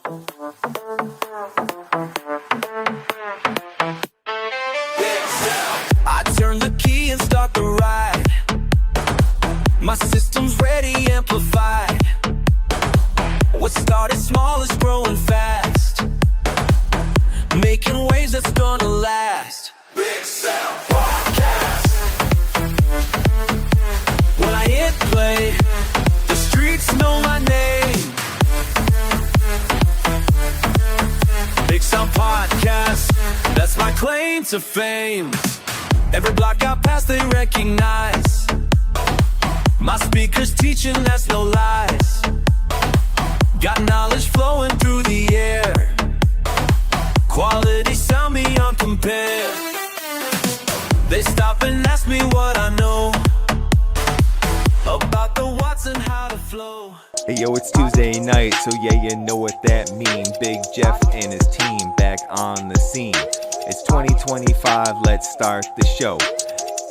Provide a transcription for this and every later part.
I turn the key and start the ride. My system's ready, amplified. What started small is growing fast, making waves that's gonna last. Big Sound Podcast. When I hit play, the streets know my name. Big Sound Podcast, that's my claim to fame. Every block I pass they recognize. My speakers teaching, that's no lies. Got knowledge flowing through the air. Quality sound beyond compare. They stop and ask me what I know about the watts and how to flow. Hey yo, it's Tuesday night, so yeah, you know what that means. Big Jeff and his team back on the scene. It's 2025, let's start the show.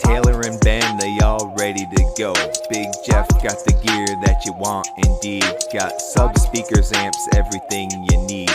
Taylor and Ben, they all ready to go. Big Jeff got the gear that you want indeed. Got sub speakers, amps, everything you need.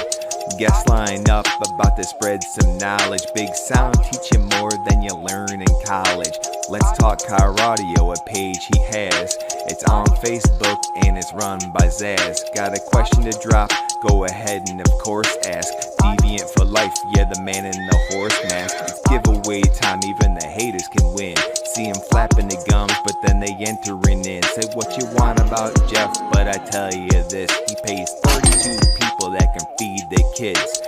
Guests line up about to spread some knowledge. Big Sound teach you more than you learn in college. Let's talk car audio, a page he has. It's on Facebook and it's run by Zaz. Got a question to drop? Go ahead and of course ask. Deviant for life, yeah, the man in the horse mask. It's giveaway time, even the haters can win. See him flapping the gums, but then they entering in. Say what you want about Jeff, but I tell you this, he pays 32 people that can feed their kids.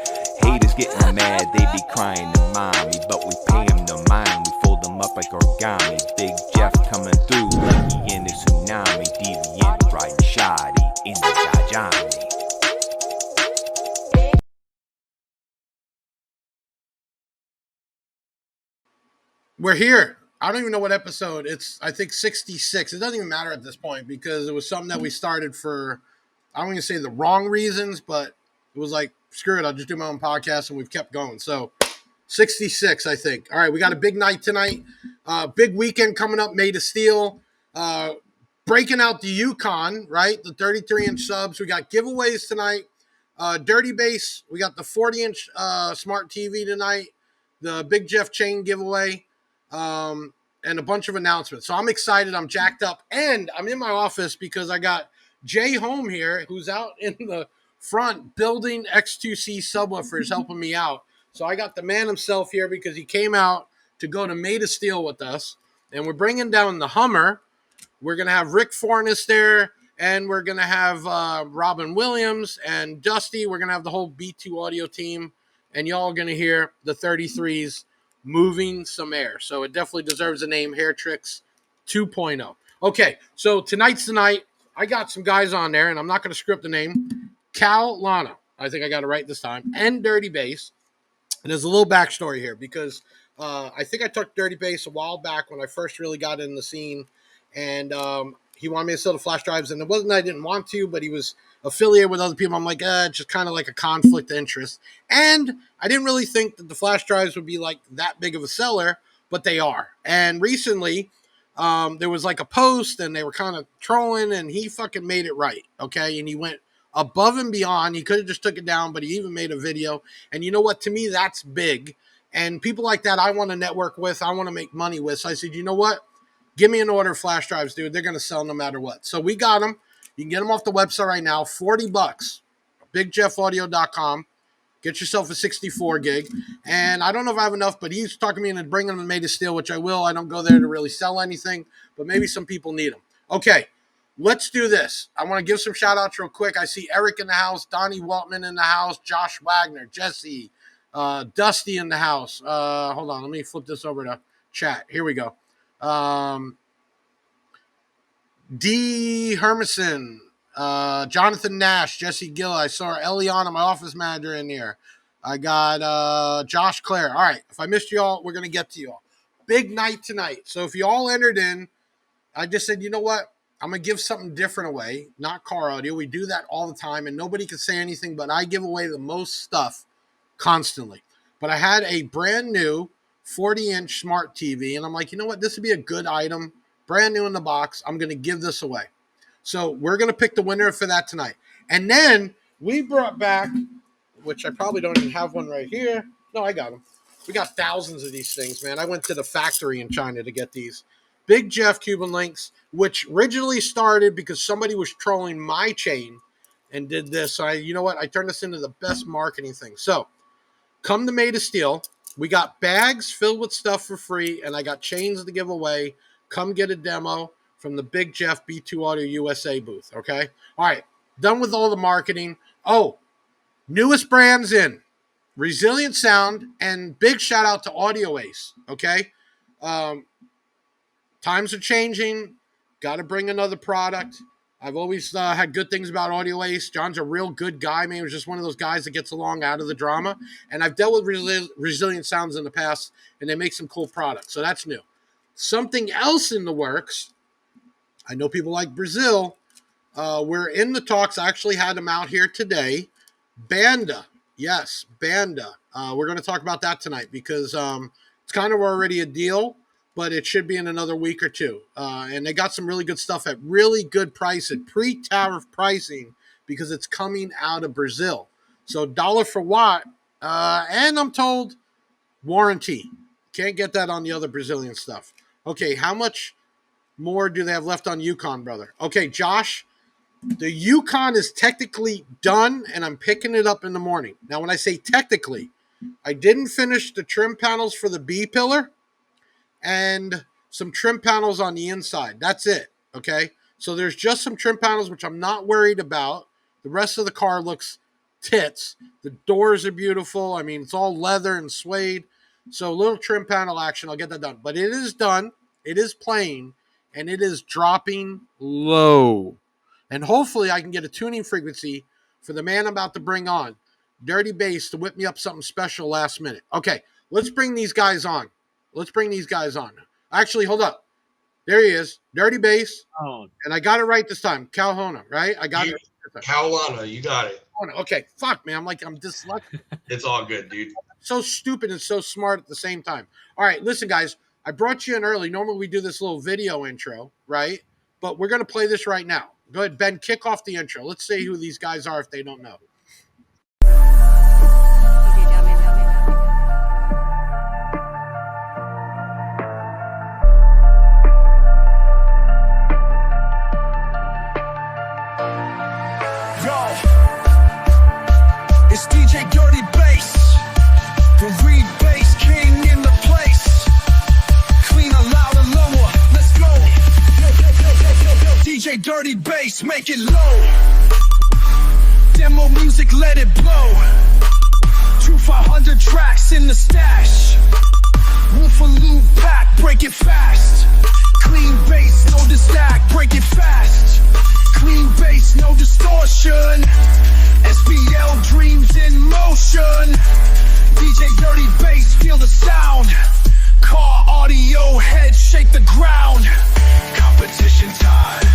Haters getting mad, they be crying to mommy, but we pay them no mind, we fold them up like origami. Big Jeff coming through like he in a tsunami. Deviant riding shoddy in the Tajani. We're here. I don't even know what episode. It's, I think, 66. It doesn't even matter at this point because it was something that we started for, I don't even say the wrong reasons, but it was like, screw it, I'll just do my own podcast, and we've kept going. So 66, I think. All right, we got a big night tonight. Big weekend coming up, Made of Steel. Breaking out the Yukon, right? The 33-inch subs. We got giveaways tonight. Dirty Bass. We got the 40-inch smart TV tonight. The Big Jeff chain giveaway. And a bunch of announcements. So I'm excited. I'm jacked up. And I'm in my office because I got Jay Home here, who's out in the front building X2C subwoofers, helping me out. So I got the man himself here because he came out to go to Made of Steel with us. And we're bringing down the Hummer. We're going to have Rick Fornes there. And we're going to have Robin Williams and Dusty. We're going to have the whole B2 audio team. And y'all are going to hear the 33s moving some air. So it definitely deserves the name Hair Tricks 2.0. Okay, so tonight's the night. I got some guys on there, and I'm not going to script the name. Kaulana, I think I got it right this time, and Dirty Bass. And there's a little backstory here because I think I took Dirty Bass a while back when I first really got in the scene, and he wanted me to sell the flash drives, and it wasn't that I didn't want to, but he was affiliated with other people. I'm like, just kind of like a conflict of interest. And I didn't really think that the flash drives would be like that big of a seller, but they are. And recently, there was like a post, and they were kind of trolling, and he fucking made it right, okay? And he went above and beyond. He could have just took it down, but he even made a video. And you know what? To me, that's big. And people like that I want to network with, I want to make money with. So I said, you know what? Give me an order of flash drives, dude. They're going to sell no matter what. So we got them. You can get them off the website right now, $40. BigJeffAudio.com. Get yourself a 64 gig. And I don't know if I have enough, but he's talking me into bringing them to Made of Steel, which I will. I don't go there to really sell anything, but maybe some people need them. Okay, let's do this. I want to give some shout outs real quick. I see Eric in the house, Donnie Waltman in the house, Josh Wagner, Jesse, Dusty in the house. Hold on, let me flip this over to chat. Here we go. D. Hermison, Jonathan Nash, Jesse Gill. I saw Eliana, my office manager, in here. I got Josh Clare. All right, if I missed you all, we're going to get to you all. Big night tonight. So if you all entered in, I just said, you know what? I'm going to give something different away, not car audio. We do that all the time, and nobody can say anything, but I give away the most stuff constantly. But I had a brand new 40-inch smart TV, and I'm like, you know what? This would be a good item, brand new in the box. I'm going to give this away. So we're going to pick the winner for that tonight. And then we brought back, which I probably don't even have one right here. No, I got them. We got thousands of these things, man. I went to the factory in China to get these. Big Jeff Cuban links, which originally started because somebody was trolling my chain and did this. So you know what? I turned this into the best marketing thing. So come to Made of Steel. We got bags filled with stuff for free, and I got chains to give away. Come get a demo from the Big Jeff B2 Audio USA booth. Okay. All right. Done with all the marketing. Oh, newest brands in Resilient Sound, and big shout out to Audio Ace. Okay. Um, Times are changing. Got to bring another product. I've always had good things about Audio Ace. John's a real good guy. Man, he was just one of those guys that gets along out of the drama. And I've dealt with Resilient Sounds in the past, and they make some cool products. So that's new. Something else in the works. I know people like Brazil. We're in the talks. I actually had them out here today. Banda. Yes, Banda. We're going to talk about that tonight because it's kind of already a deal, but it should be in another week or two. And they got some really good stuff at really good price, at pre-tariff pricing, because it's coming out of Brazil. So dollar for watt, and I'm told warranty. Can't get that on the other Brazilian stuff. Okay, how much more do they have left on Yukon, brother? Okay, Josh, the Yukon is technically done, and I'm picking it up in the morning. Now, when I say technically, I didn't finish the trim panels for the B pillar and some trim panels on the inside. That's it, okay? So there's just some trim panels, which I'm not worried about. The rest of the car looks tits. The doors are beautiful. I mean, it's all leather and suede. So a little trim panel action, I'll get that done. But it is done. It is playing, and it is dropping low. And hopefully I can get a tuning frequency for the man I'm about to bring on, Dirty Bass, to whip me up something special last minute. Okay, let's bring these guys on. Actually, hold up. There he is, Dirty Bass. Oh, And I got it right this time. Kaulana, right? I got it. Kaulana, you got it. Okay, fuck, man. I'm dyslexic. It's all good, dude. So stupid and so smart at the same time. All right, listen, guys. I brought you in early. Normally we do this little video intro, right? But we're going to play this right now. Go ahead, Ben, kick off the intro. Let's see who these guys are if they don't know. It's DJ Dirty Bass, the reed bass king in the place. Cleaner, louder, lower, let's go. DJ Dirty Bass, make it low. Demo music, let it blow. 2,500 tracks in the stash. Woofer loop pack, break it fast. Clean bass, no distract, break it fast. Clean bass, no distortion. SBL dreams in motion. DJ Dirty Bass, feel the sound. Car audio, head shake the ground. Competition time,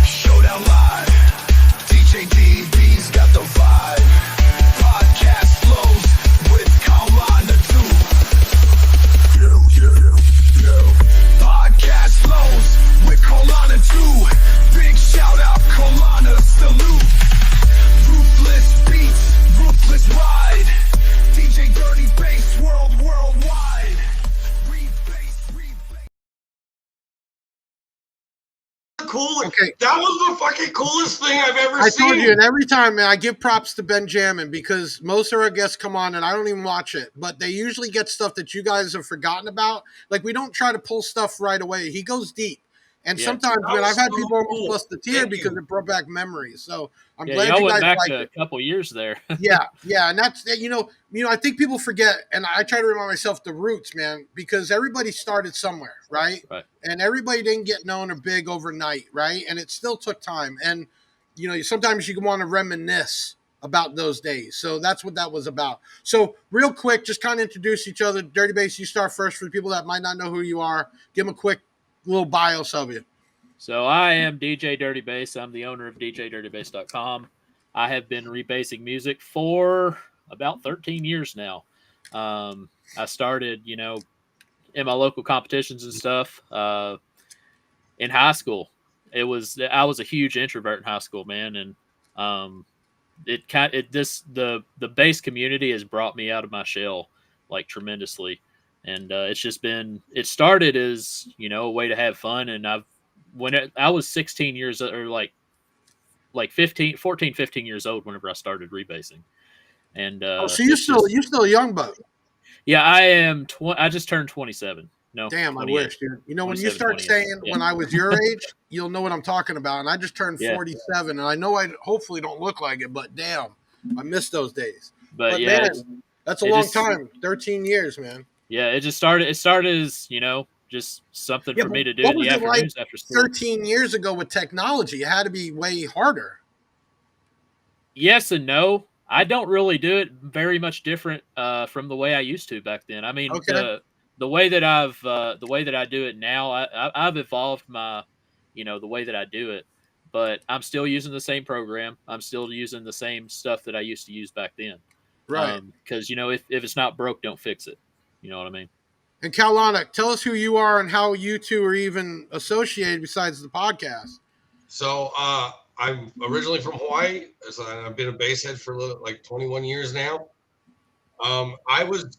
showdown live. DJ DB's got the vibe. Podcast flows with Kaulana too. Podcast flows with Kaulana too. Big shout out, Kaulana, salute. Ruthless beats, ruthless ride. DJ Dirty Bass, worldwide. Read bass. Cool. Okay. That was the fucking coolest thing I've ever I seen. told you, and every time, man, I give props to Benjamin because most of our guests come on and I don't even watch it, but they usually get stuff that you guys have forgotten about. Like, we don't try to pull stuff right away. He goes deep. And Yeah. sometimes, That man, was I've had so people almost cool. bust the tear Thank because you. it brought back memories. So I'm yeah, glad y'all you went guys back liked to it. a couple years there. Yeah, and that's I think people forget, and I try to remind myself the roots, man, because everybody started somewhere, right? Right. And everybody didn't get known or big overnight, right? And it still took time, and sometimes you want to reminisce about those days. So that's what that was about. So real quick, just kind of introduce each other. Dirty Bass, you start first for the people that might not know who you are. Give them a quick little bios of you. So I am DJ Dirty Bass. I'm the owner of DJDirtyBass.com. I have been rebasing music for about 13 years now. I started, in my local competitions and stuff in high school. I was a huge introvert in high school, man, and the bass community has brought me out of my shell like tremendously, and it's just been it started as a way to have fun, and I was 16 years or like 15, 14, 15 years old whenever I started rebasing, and Oh, so it's just you still a young buck. yeah, I am. I just turned 27. No, Damn, I 28. wish, dude. You know, when you 27, start 28. saying Yeah, when I was your age, you'll know what I'm talking about. And I just turned yeah. 47, and I know I hopefully don't look like it, but damn, I miss those days. But But yeah, man, that's a it long just time. 13 years, man. yeah, it just started. It started as just something Yeah, for but me to do what in was the it like afternoons after school. 13 years ago with technology? It had to be way harder. Yes and no. I don't really do it very much different from the way I used to back then. I mean Okay, the way that I do it now, I've evolved my the way that I do it, but I'm still using the same program. I'm still using the same stuff that I used to use back then. right. Because if it's not broke, don't fix it. You know what I mean? And Kaulana, tell us who you are and how you two are even associated besides the podcast. So I'm originally from Hawaii. So I've been a bass head for like 21 years now. Um, I was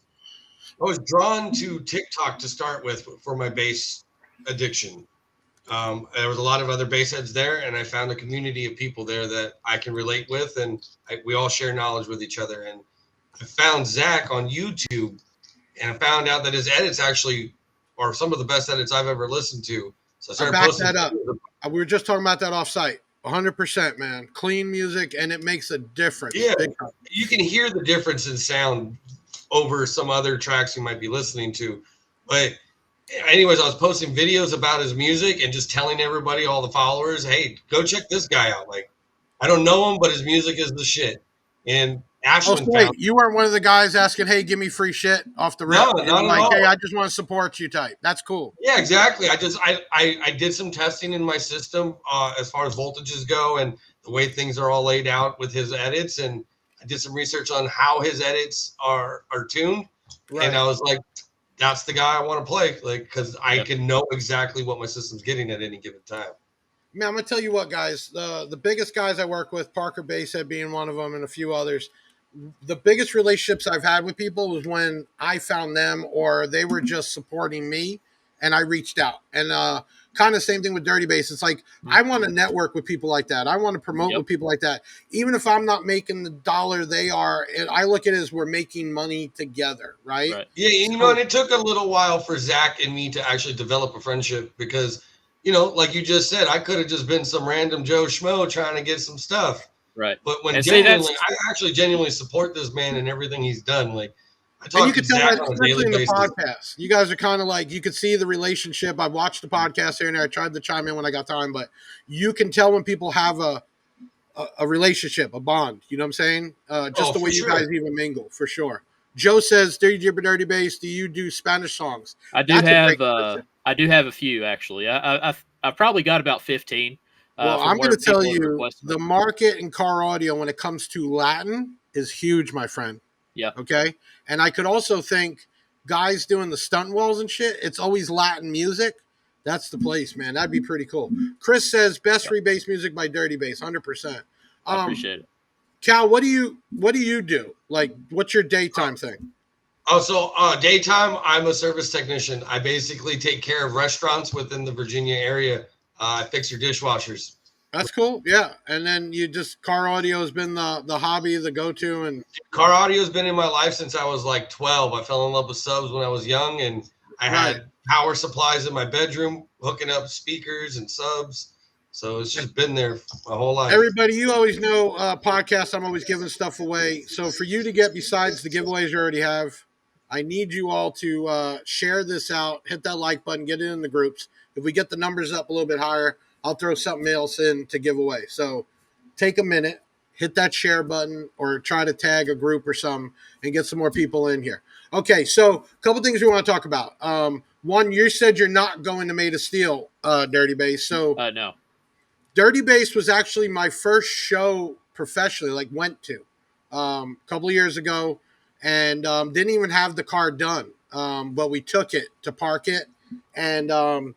I was drawn to TikTok to start with for my bass addiction. There was a lot of other bass heads there, and I found a community of people there that I can relate with, and we all share knowledge with each other. And I found Zach on YouTube, and I found out that his edits actually are some of the best edits I've ever listened to. So I I started back posting that up. videos. We were just talking about that off site. 100%, man. Clean music, and it makes a difference. Yeah, Big time. you can hear the difference in sound over some other tracks you might be listening to. But anyways, I was posting videos about his music and just telling everybody, all the followers, hey, go check this guy out. Like, I don't know him, but his music is the shit. And Oh, so Ashwin wait, found you weren't one of the guys asking, "Hey, give me free shit" off the rip. no, You were not at like, "Hey, all. I just want to support you," type. That's cool. Yeah, exactly. I did some testing in my system as far as voltages go and the way things are all laid out with his edits, and I did some research on how his edits are tuned, and Right. I was like, that's the guy I want to play, like because I Yeah. can know exactly what my system's getting at any given time. Man, I'm gonna tell you what, guys. The biggest guys I work with, Parker Basehead being one of them, and a few others. The biggest relationships I've had with people was when I found them, or they were just supporting me, and I reached out. And kind of same thing with Dirty Bass. It's like I Mhm. want to network with people like that. I want to promote Yep. with people like that, even if I'm not making the dollar they are. And I look at it as we're making money together, right? Right. Yeah, and So and it took a little while for Zach and me to actually develop a friendship because, like you just said, I could have just been some random Joe Schmo trying to get some stuff. Right. But when And see, genuinely, that's I actually genuinely support this man and everything he's done. Like, I and you talk to could tell Zach that, on a especially daily in the basis. podcast. You guys are kind of like you could see the relationship. I watched the podcast here and there. I tried to chime in when I got time, but you can tell when people have a relationship, a bond. You know what I'm saying? Just Oh, the way for you guys sure. even mingle, for sure. Joe says, "Dirty Jibber Dirty Bass, do you do Spanish songs?" That's a great question. I do have a few actually. I've probably got about 15 Well, from I'm going where to tell people have you requested the them. market in car audio when it comes to Latin is huge, my friend. Yeah. Okay. And I could also think guys doing the stunt walls and shit, it's always Latin music. That's the place, man. That'd be pretty cool. Chris says best Yeah. rebase music by Dirty Bass, 100%. I Um, appreciate it. Cal, what do you do? Like, what's your daytime thing? Also, daytime, I'm a service technician. I basically take care of restaurants within the Virginia area. I fix your dishwashers. That's cool. Yeah. And then you just car audio has been the hobby, the go to, and Car audio has been in my life since I was like 12. I fell in love with subs when I was young, and I right. had power supplies in my bedroom, hooking up speakers and subs. So it's just been there my whole life. Everybody, you always know podcasts. I'm always giving stuff away. So for you to get besides the giveaways you already have, I need you all to share this out, hit that like button, get it in the groups. If we get the numbers up a little bit higher, I'll throw something else in to give away. So take a minute, hit that share button, or try to tag a group or something and get some more people in here. Okay, so a couple things we want to talk about. One, you said you're not going to Made of Steel, Dirty Bass. So No. Dirty Bass was actually my first show professionally, like went to a couple of years ago, and didn't even have the car done, but we took it to park it, and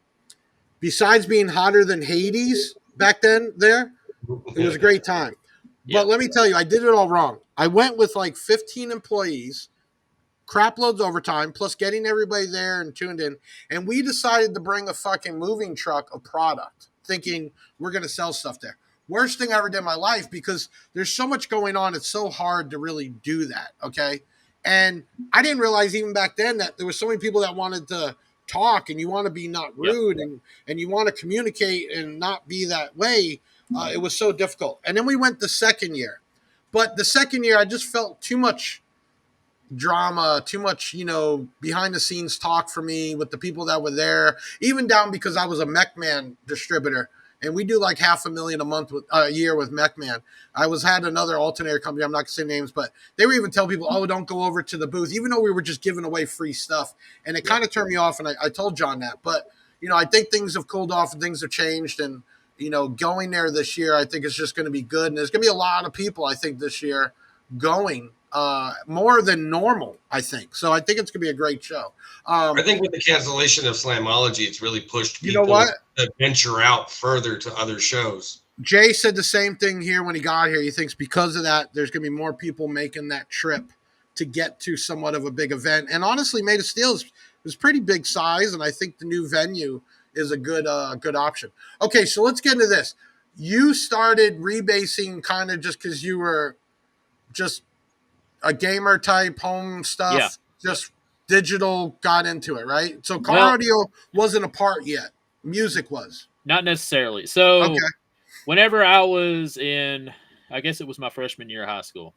besides being hotter than Hades back then, it was a great time. But let me tell you, I did it all wrong. I went with like 15 employees, crap loads overtime, plus getting everybody there and tuned in. And we decided to bring a fucking moving truck of product, thinking we're going to sell stuff there. Worst thing I ever did in my life, because there's so much going on. It's so hard to really do that. Okay. And I didn't realize even back then that there was so many people that wanted to talk, and you want to be not rude, and you want to communicate and not be that way. It was so difficult. And then we went the second year. But the second year, I just felt too much drama, too much, behind the scenes talk for me with the people that were there, even down because I was a MechMan distributor, and we do like $500,000 a month a year with MechMan. I had another alternator company. I'm not gonna say names, but they would even tell people, "Oh, don't go over to the booth," even though we were just giving away free stuff, and it kind of turned me off. And I told John that, but I think things have cooled off and things have changed, and going there this year, I think it's just going to be good, and there's going to be a lot of people, I think, this year going. More than normal, I think. So I think it's going to be a great show. I think with the cancellation of Slamology, it's really pushed people to venture out further to other shows. Jay said the same thing here when he got here. He thinks because of that, there's going to be more people making that trip to get to somewhat of a big event. And honestly, Made of Steel is pretty big size, and I think the new venue is a good option. Okay, so let's get into this. You started rebasing kind of just because you were just a gamer type home stuff, just digital, got into it, right? So car audio wasn't a part yet. Music was. Not necessarily. So whenever I was in, I guess it was my freshman year of high school,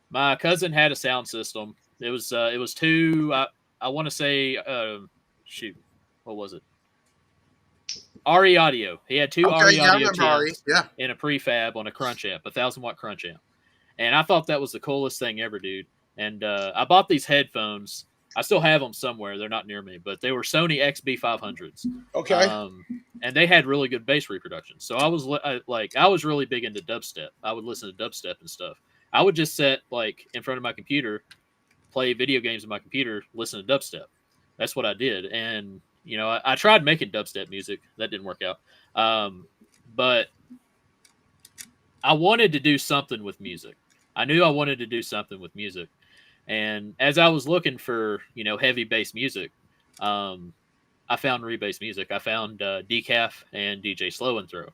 my cousin had a sound system. It was two, I want to say, what was it? RE Audio. He had two RE Audio channels in a prefab on a crunch amp, 1,000-watt crunch amp. And I thought that was the coolest thing ever, dude. And I bought these headphones. I still have them somewhere. They're not near me, but they were Sony XB500s. Okay. And they had really good bass reproduction. So I was really big into dubstep. I would listen to dubstep and stuff. I would just sit in front of my computer, play video games on my computer, listen to dubstep. That's what I did. And I tried making dubstep music. That didn't work out. But I wanted to do something with music. I knew I wanted to do something with music. And as I was looking for, heavy bass music, I found Rebase Music. I found Decaf and DJ Slow and Throw.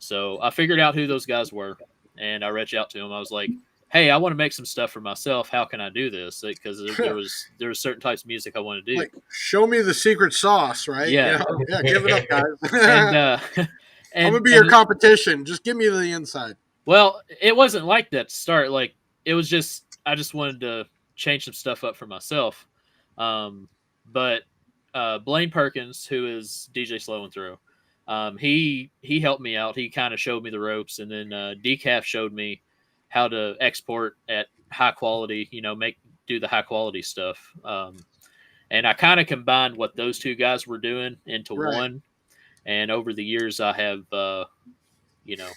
So I figured out who those guys were, and I reached out to them. I was like, hey, I want to make some stuff for myself. How can I do this? Because there was certain types of music I want to do. Show me the secret sauce, right? Yeah. Give it up, guys. And I'm going to be your competition. Just give me the inside. Well, it wasn't like that to start. It was just, I just wanted to change some stuff up for myself. But Blaine Perkins, who is DJ Slow and Throw, he helped me out. He kind of showed me the ropes, and then Decaf showed me how to export at high quality, do the high quality stuff. And I kind of combined what those two guys were doing into one. And over the years, I have,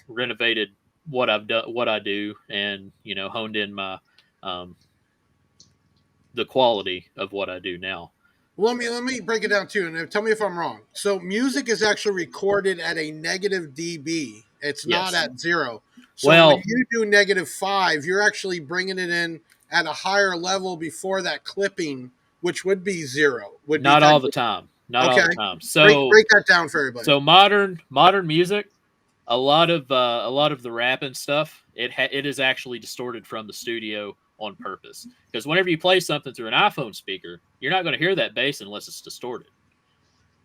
renovated what I've done, what I do, and honed in my the quality of what I do now. Well, let me break it down too, and tell me if I'm wrong. So, music is actually recorded at a negative dB. It's not at 0. So when you do -5, you're actually bringing it in at a higher level before that clipping, which would be 0. Not all the time. Not all the time. So break that down for everybody. So modern music, a lot of the rap and stuff, it is actually distorted from the studio on purpose. Because whenever you play something through an iPhone speaker, you're not going to hear that bass unless it's distorted.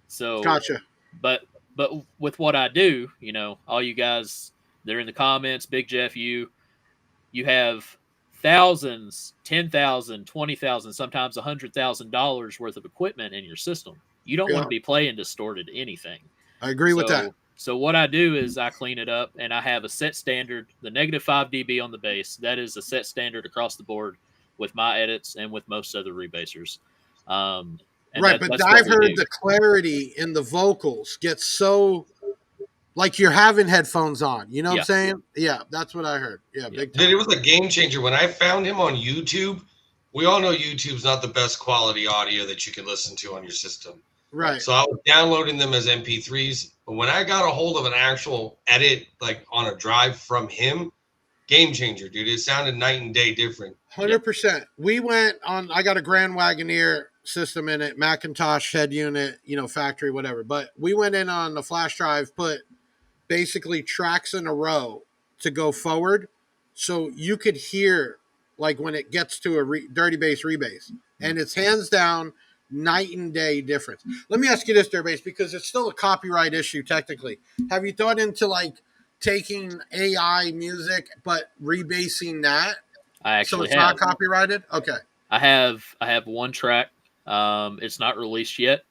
So gotcha. But with what I do, all you guys, they're in the comments, Big Jeff, you have thousands, 10,000, 20,000, sometimes $100,000 worth of equipment in your system. You don't want to be playing distorted anything. I agree with that. So what I do is I clean it up, and I have a set standard, the -5 dB on the bass. That is a set standard across the board with my edits and with most other rebasers. Right, but I've heard the clarity in the vocals gets so like you're having headphones on. You know what I'm saying? Yeah, that's what I heard. Yeah, big time. Dude, it was a game changer. When I found him on YouTube, we all know YouTube's not the best quality audio that you can listen to on your system. Right. So I was downloading them as MP3s. But when I got a hold of an actual edit, on a drive from him, game changer, dude. It sounded night and day different. 100%. We went on. I got a Grand Wagoneer system in it, Macintosh head unit, factory, whatever. But we went in on the flash drive, put basically tracks in a row to go forward, so you could hear like when it gets to a dirty bass rebase, and it's hands down night and day difference. Let me ask you this, dirty bass, because it's still a copyright issue technically. Have you thought into like taking AI music but rebasing that? I So actually it's have. not copyrighted? Okay. I have one track. It's not released yet,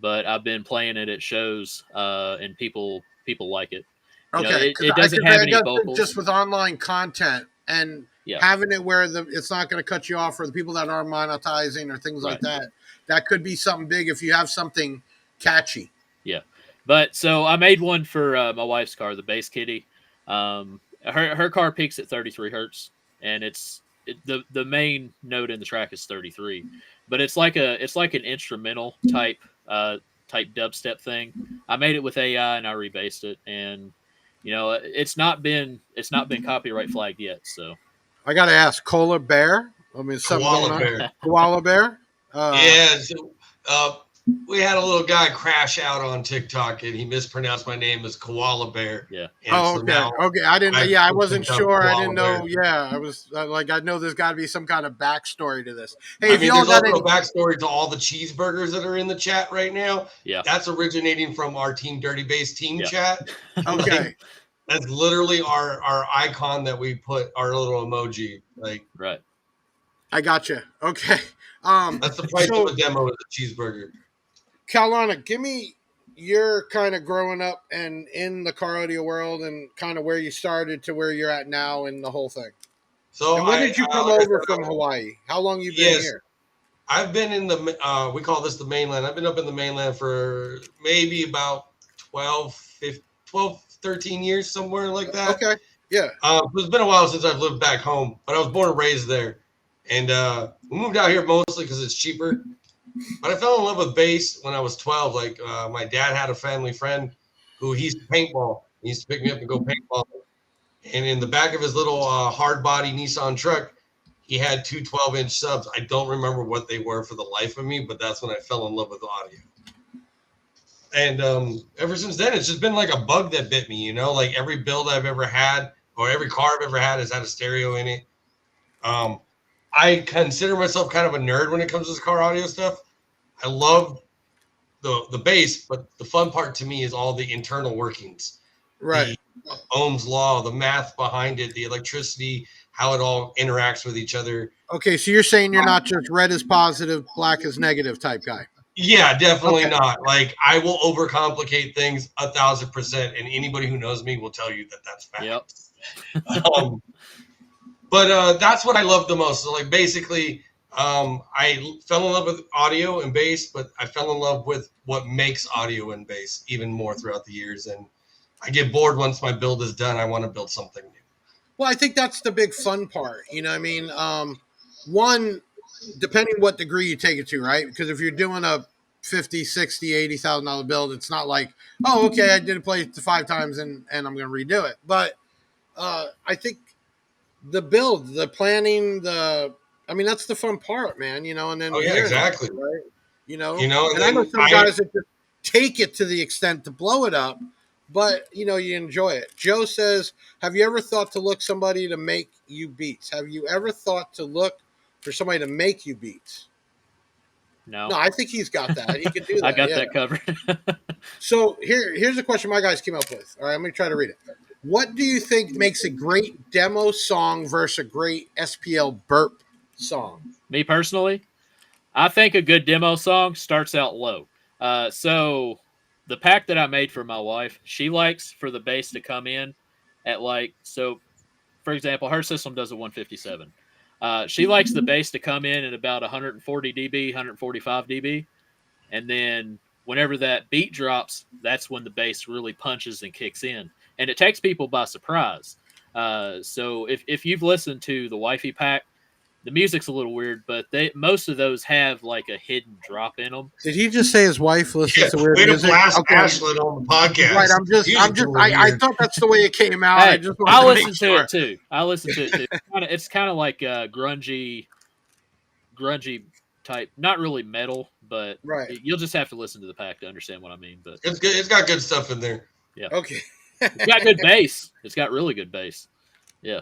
but I've been playing it at shows, and people like it. Okay. It doesn't have I any guess vocals. just with online content and Yeah, having it where it's not going to cut you off for the people that are monetizing or things like right. that. That could be something big if you have something catchy. Yeah, but so I made one for my wife's car, the Bass Kitty. Her car peaks at 33 hertz, and the main note in the track is 33, but it's like an instrumental type dubstep thing. I made it with AI and I rebased it, and it's not been copyright flagged yet. So I got to ask, Cola Bear. I mean, something going Koala on. bear. Koala Bear. Yeah. So, we had a little guy crash out on TikTok, and he mispronounced my name as Koala Bear. yeah, And Oh, so okay. now Okay. I didn't. I've Yeah, I switched wasn't it to sure. I Koala didn't Bear. know. Yeah, I was like, I know there's got to be some kind of backstory to this. Hey, I if mean, y'all there's got also any, a backstory to all the cheeseburgers that are in the chat right now. yeah, That's originating from our Team Dirty Bass team yeah. chat. okay, Like, that's literally our icon that we put our little emoji. Like, Right. I got you. Okay. that's the price So of a demo is a cheeseburger. Kaulana, give me your kind of growing up and in the car audio world and kind of where you started to where you're at now and the whole thing. So And when did you come like I over said, from Hawaii? How long you been yes, here? I've been in the we call this the mainland. I've been up in the mainland for maybe about 12, 15, 12, 13 years, somewhere like that. Okay. Yeah. It's been a while since I've lived back home, but I was born and raised there. And we moved out here mostly because it's cheaper. But I fell in love with bass when I was 12. Like my dad had a family friend who he used to paintball. He used to pick me up and go paintball. And in the back of his little hard body Nissan truck, he had two 12-inch subs. I don't remember what they were for the life of me, but that's when I fell in love with audio. And ever since then, it's just been like a bug that bit me, like every build I've ever had or every car I've ever had has had a stereo in it. I consider myself kind of a nerd when it comes to this car audio stuff. I love the bass, but the fun part to me is all the internal workings, Right. the Ohm's law, the math behind it, the electricity, how it all interacts with each other. Okay. So you're saying you're not just red is positive, black is negative type guy. Yeah, definitely Okay. not. Like I will overcomplicate things 1,000%, and anybody who knows me will tell you that that's fact. Yep. But that's what I love the most. So like basically, I fell in love with audio and bass, but I fell in love with what makes audio and bass even more throughout the years. And I get bored once my build is done. I want to build something new. Well, I think that's the big fun part. You know what I mean? One, depending what degree you take it to, right? Because if you're doing a 50, 60, $80,000 build, it's not like, oh, okay, I did it play it 5 times and I'm going to redo it. But I think the build, the planning, I mean, that's the fun part, man, and then Oh yeah, hearing it, exactly. right? And And I know then some guys that just take it to the extent to blow it up, but, you enjoy it. Joe says, have you ever thought to look somebody to make you beats? Have you ever thought to look for somebody to make you beats? No, No, I think he's got that. He could do I that. got Yeah. that covered. So here's a question my guys came up with. All right, I'm going to try to read it. What do you think makes a great demo song versus a great SPL burp song? Me personally, I think a good demo song starts out low. So the pack that I made for my wife, she likes for the bass to come in at for example, her system does a 157. She likes the bass to come in at about 140 dB, 145 dB, and then whenever that beat drops, that's when the bass really punches and kicks in, and it takes people by surprise. So if you've listened to the Wifey pack, the music's a little weird, but they most of those have like a hidden drop in them. Did he just say his wife Yeah, listens to weird way to music? blast Okay, Ashland on the right. podcast. Music's a little I weird. thought that's the way it came out. I Hey, just I wanted to make listen to sure. it too. I listen to it too. It's kind of like grungy type. Not really metal, but Right. you'll just have to listen to the pack to understand what I mean. But It's good. It's got good stuff in there. yeah, Okay. it's got good bass. It's got really good bass. Yeah.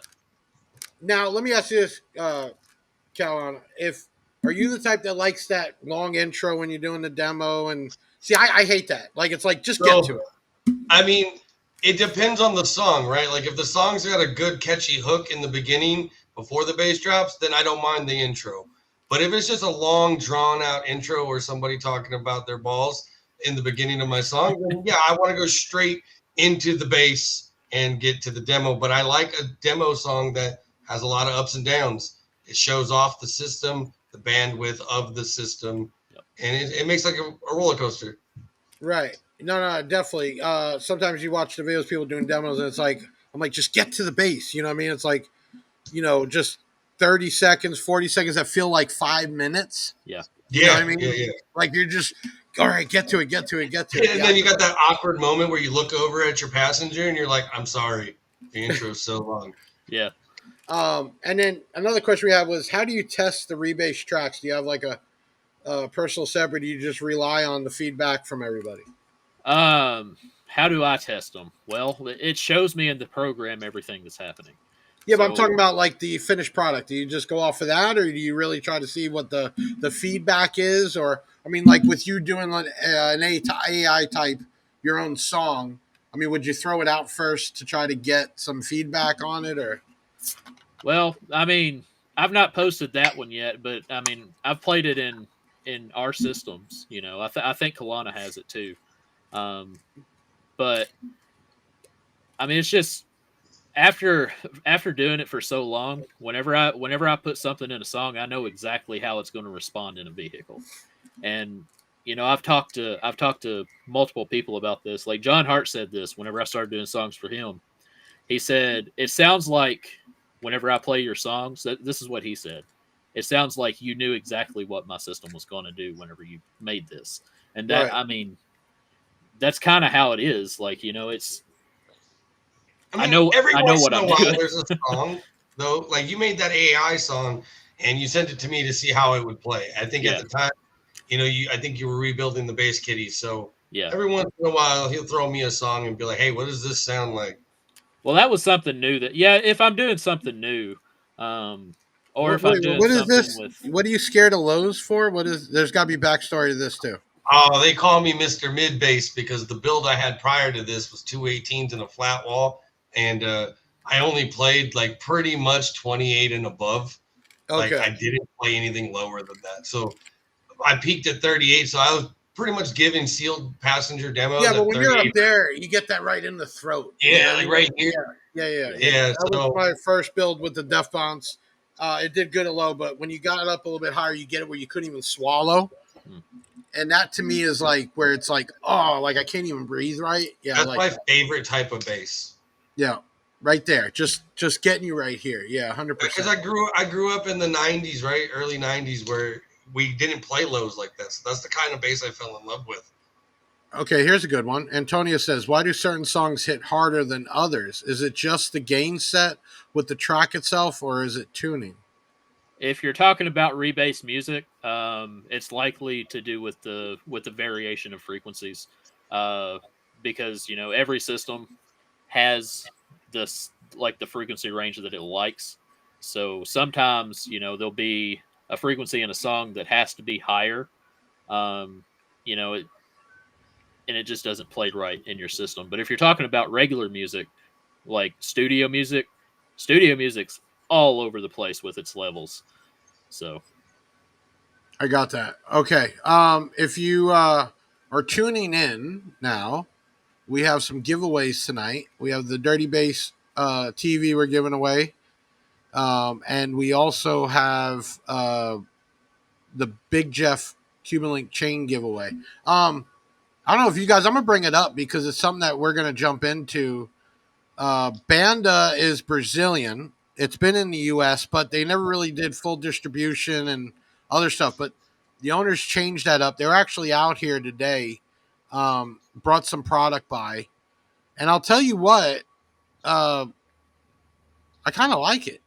Now let me ask you this, Kaulana. If Are you the type that likes that long intro when you're doing the demo? And see, I hate that. Like it's like just get to So, it. I mean, it depends on the song, right? Like if the song's got a good catchy hook in the beginning before the bass drops, then I don't mind the intro. But if it's just a long drawn out intro or somebody talking about their balls in the beginning of my song, then yeah, I want to go straight into the bass and get to the demo. But I like a demo song that has a lot of ups and downs. It shows off the system, the bandwidth of the system, Yep. and it makes like a roller coaster. Right. No, definitely. Sometimes you watch the videos people doing demos and it's like I'm like, just get to the bass. You know what I mean? It's like, just 30 seconds, 40 seconds that feel like 5 minutes. Yeah. You know what I mean? Yeah. Like you're just all right, get to it, get to it, get to it. And then you got that awkward moment where you look over at your passenger and you're like, I'm sorry, the intro's so long. Yeah. And then another question we have was, how do you test the rebase tracks? Do you have like a personal set, or do you just rely on the feedback from everybody? How do I test them? Well, it shows me in the program everything that's happening. Yeah, but I'm So- talking about like the finished product. Do you just go off of that, or do you really try to see what the feedback is? Or I mean, like with you doing like an AI type your own song, I mean, would you throw it out first to try to get some feedback on it, or? Well, I mean, I've not posted that one yet, but I mean, I've played it in our systems. I think Kaulana has it too. But I mean, it's just after doing it for so long, whenever I put something in a song, I know exactly how it's going to respond in a vehicle. And I've talked to multiple people about this. Like John Hart said this whenever I started doing songs for him. He said, "It sounds like whenever I play your songs, this is what he said. It sounds like you knew exactly what my system was going to do whenever you made this." And that, Right. I mean, that's kind of how it is. Like, it's, I know every what once in I'm a while doing. there's a song, though. Like you made that AI song and you sent it to me to see how it would play. I think Yeah. at the time, I think you were rebuilding the bass kitty. So Yeah. every once in a while he'll throw me a song and be like, "Hey, what does this sound like?" Well, that was something new if I'm doing something new, or if I'm doing What is something this? with, What are you scared of Lowe's for? What is? There's got to be backstory to this too. Oh, they call me Mr. Mid Bass because the build I had prior to this was 218s and a flat wall, and I only played like pretty much 28 and above. Okay. Like I didn't play anything lower than that. So I peaked at 38. So I was pretty much giving sealed passenger demos Yeah, but at when you're 38. up there, you get that right in the throat. Yeah, like right here. Yeah. Yeah, That so was my first build with the Def Bounce. It did good at low, but when you got it up a little bit higher, you get it where you couldn't even swallow. Hmm. And that to me is like where it's like, oh, like I can't even breathe right. Yeah, that's like my favorite type of bass. yeah, right there. Just getting you right here. Yeah, Because 100%. I grew up in the 90s, right? Early 90s where we didn't play lows like this. That's the kind of bass I fell in love with. Okay, here's a good one. Antonio says, why do certain songs hit harder than others? Is it just the gain set with the track itself, or is it tuning? if you're talking about rebase music, it's likely to do with the variation of frequencies, because every system has this like the frequency range that it likes. So sometimes there'll be a frequency in a song that has to be higher, um, and it just doesn't play right in your system. But if you're talking about regular music, like studio music's all over the place with its levels. So I got that. Okay. If you are tuning in now, we have some giveaways tonight. We have the Dirty Bass TV we're giving away. And we also have the Big Jeff Cuban Link chain giveaway. I don't know if you guys, I'm going to bring it up because it's something that we're going to jump into. Banda is Brazilian, It's been in the U.S., but they never really did full distribution and other stuff. But the owners changed that up. They're actually out here today, brought some product by, and I'll tell you what, uh, I kind of like it.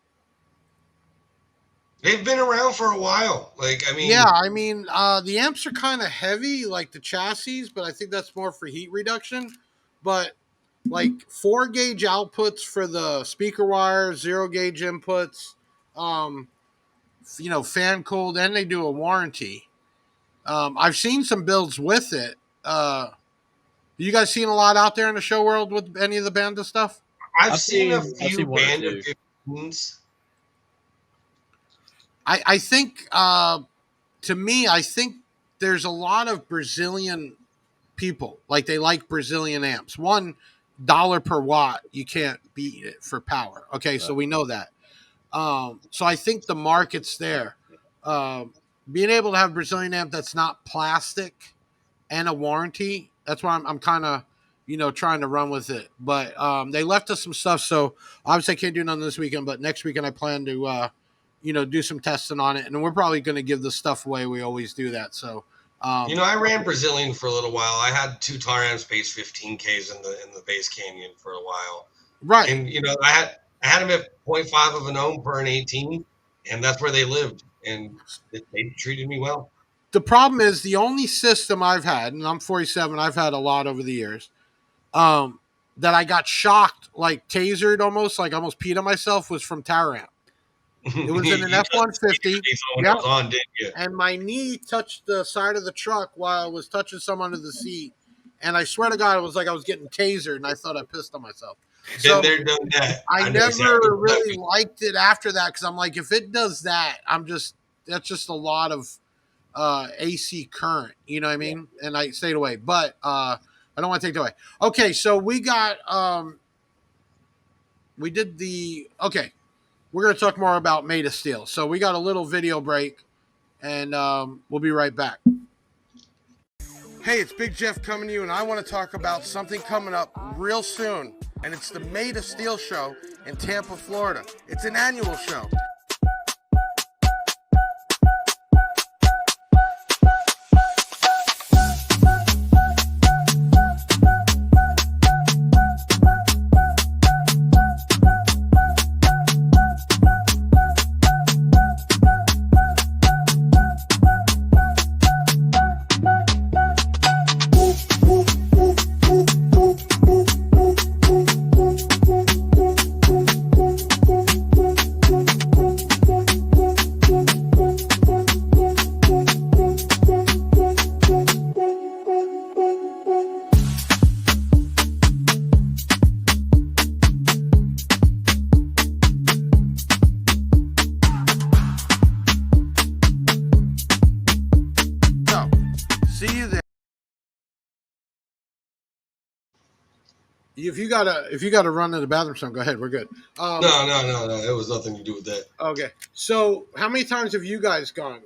They've been around for a while. Like, I Yeah, mean, I mean, the amps are kind of heavy, like the chassis, but I think that's more for heat reduction. But like 4 gauge outputs for the speaker wires, 0 gauge inputs, um, fan cooled, and they do a warranty. I've seen some builds with it. You guys seen a lot out there in the show world with any of the Banda stuff? I've seen a I've few seen one or Band of two. 15s. I think to me, I think there's a lot of Brazilian people like they like Brazilian amps. $1 per watt, you can't beat it for power. Okay, so we know that. So I think the market's there. Being able to have a Brazilian amp that's not plastic and a warranty, that's why I'm kind of trying to run with it. But they left us some stuff, so obviously I can't do none this weekend. But next weekend I plan to do some testing on it, and we're probably going to give the stuff away. We always do that. So I ran Brazilian for a little while. I had two Taran Space 15Ks in the base canyon for a while, right. and I had them at point 0.5 of an ohm per an 18, and that's where they lived, and they treated me well. The problem is the only system I've had, and I'm 47. I've had a lot over the years. That I got shocked, like tasered almost, like almost peed on myself, was from Taran. It was in an You F touched 150. when it Yep. was on, didn't you? And my knee touched the side of the truck while I was touching some under the seat. And I swear to God, it was like I was getting tasered, and I thought I pissed on myself. Been So there, done that. I know never exactly what that really means. liked it after that because I'm like, if it does that, that's just a lot of AC current. You know what I mean? And I stayed away, but I don't want to take it away. Okay, so we did the okay. We're going to talk more about Made of Steel. So we got a little video break, and we'll be right back. Hey, it's Big Jeff coming to you, and I want to talk about something coming up real soon, and it's the Made of Steel show in Tampa, Florida. It's an annual show. So, see you there. If you gotta run to the bathroom, son, go ahead. We're good. No. It was nothing to do with that. Okay. So, how many times have you guys gone?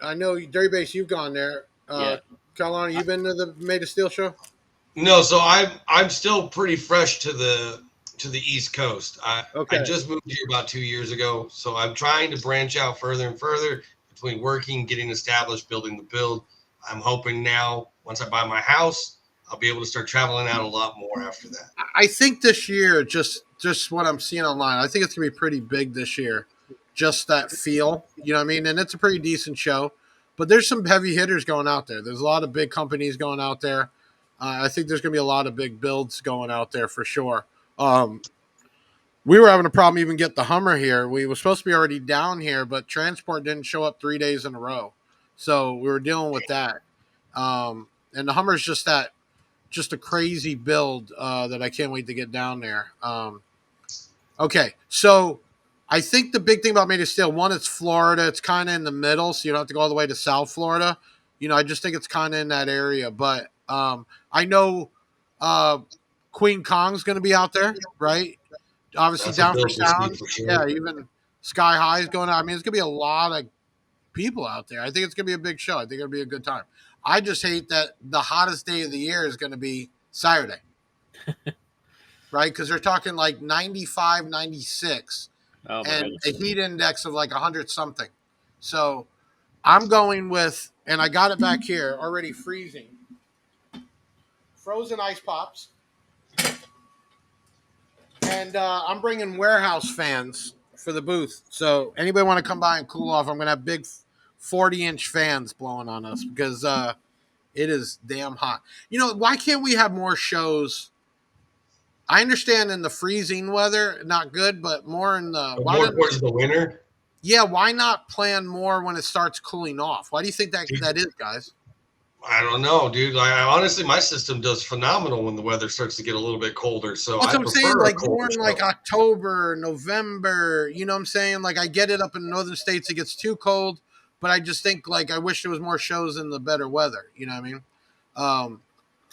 I know Dirty Base, you've gone there. Yeah. Kaulana, you been to the Made of Steel show? No, so I'm still pretty fresh to the East Coast. I Okay. just moved here about 2 years ago, so I'm trying to branch out further and further between working, getting established, building the build. I'm hoping now once I buy my house, I'll be able to start traveling out a lot more after that. I think this year, just what I'm seeing online, I think it's gonna be pretty big this year. Just that feel, you know what I mean? And it's a pretty decent show. But there's some heavy hitters going out there. There's a lot of big companies going out there. I think there's gonna be a lot of big builds going out there for sure. We were having a problem even get the Hummer here. We were supposed to be already down here, but transport didn't show up 3 days in a row, so we were dealing with that. And the Hummer's just a crazy build that I can't wait to get down there. Okay, so I think the big thing about Made of Steel, one, it's Florida. It's kind of in the middle, so you don't have to go all the way to South Florida. I just think it's kind of in that area. But I know Queen Kong's going to be out there, right? Obviously That's a down for build to see sound. for sure. Yeah, even Sky High is going out. I mean, it's going to be a lot of people out there. I think it's going to be a big show. I think it'll be a good time. I just hate that the hottest day of the year is going to be Saturday. Right? Because they're talking like 95, 96. Oh my and a goodness. heat index of like 100 something. So I'm going with, and I got it back here already freezing, frozen ice pops. And I'm bringing warehouse fans for the booth. So anybody want to come by and cool off? I'm gonna have big 40-inch fans blowing on us because it is damn hot. You know, why can't we have more shows? I understand in the freezing weather, not good, but more in the But why more didn't towards the winter. yeah, why not plan more when it starts cooling off? Why do you think that is, guys? I don't know, dude. I honestly, my system does phenomenal when the weather starts to get a little bit colder. So That's I what I'm saying. prefer a Like colder more in like show. October, November. You know what I'm saying? Like I get it up in the northern states, it gets too cold, but I just think like I wish there was more shows in the better weather. You know what I mean? Um,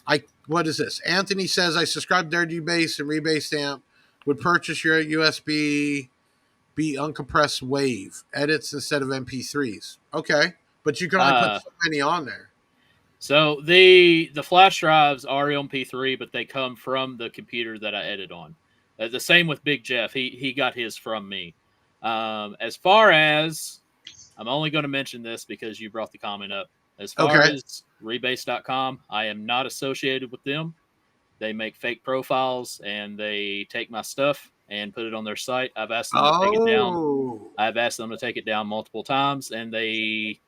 I what is this? Anthony says I subscribe to Dirty Bass and Rebase Stamp. Would purchase your USB be uncompressed wave edits instead of MP3s. Okay, but you can only put Uh, so many on there. so the flash drives are MP3, but they come from the computer that I edit on. The same with Big Jeff. He got his from me. As far as I'm only going to mention this because you brought the comment up. As far Okay. as rebase.com, I am not associated with them. They make fake profiles and they take my stuff and put it on their site. I've asked them to take it down. Oh. I've asked them to take it down multiple times, and they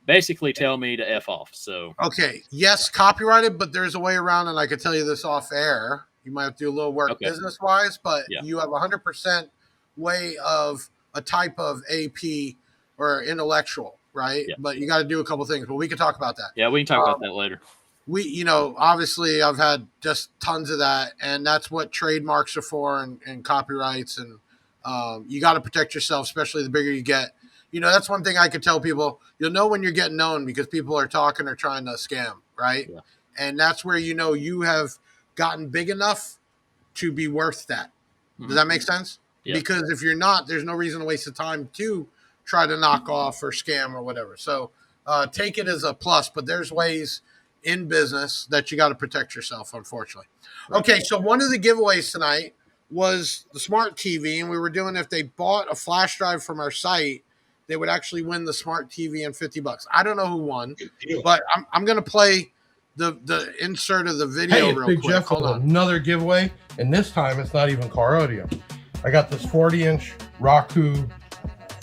basically tell me to F off. So, Okay, yes, copyrighted, but there's a way around, and I can tell you this off air. You might have to do a little work okay. business wise, but Yeah. you have 100% way of a type of AP or intellectual, right? Yeah. But you got to do a couple things. But we can talk about that. Yeah. We can talk about that later. Obviously I've had just tons of that, and that's what trademarks are for, and copyrights, and you got to protect yourself, especially the bigger you get. That's one thing I could tell people. You'll know when you're getting known because people are talking or trying to scam, right? Yeah. And that's where you have gotten big enough to be worth that. Does that make sense? Yeah. Because if you're not, there's no reason to waste the time to try to knock off or scam or whatever. So take it as a plus, but there's ways in business that you got to protect yourself, unfortunately. Right. Okay, so one of the giveaways tonight was the smart TV, and we were doing if they bought a flash drive from our site, they would actually win the smart TV and $50. I don't know who won, Good deal. but I'm going to play the insert of the video Hey, it's real Big quick. Jeff Hold with on. another giveaway, and this time it's not even car audio. I got this 40-inch Roku,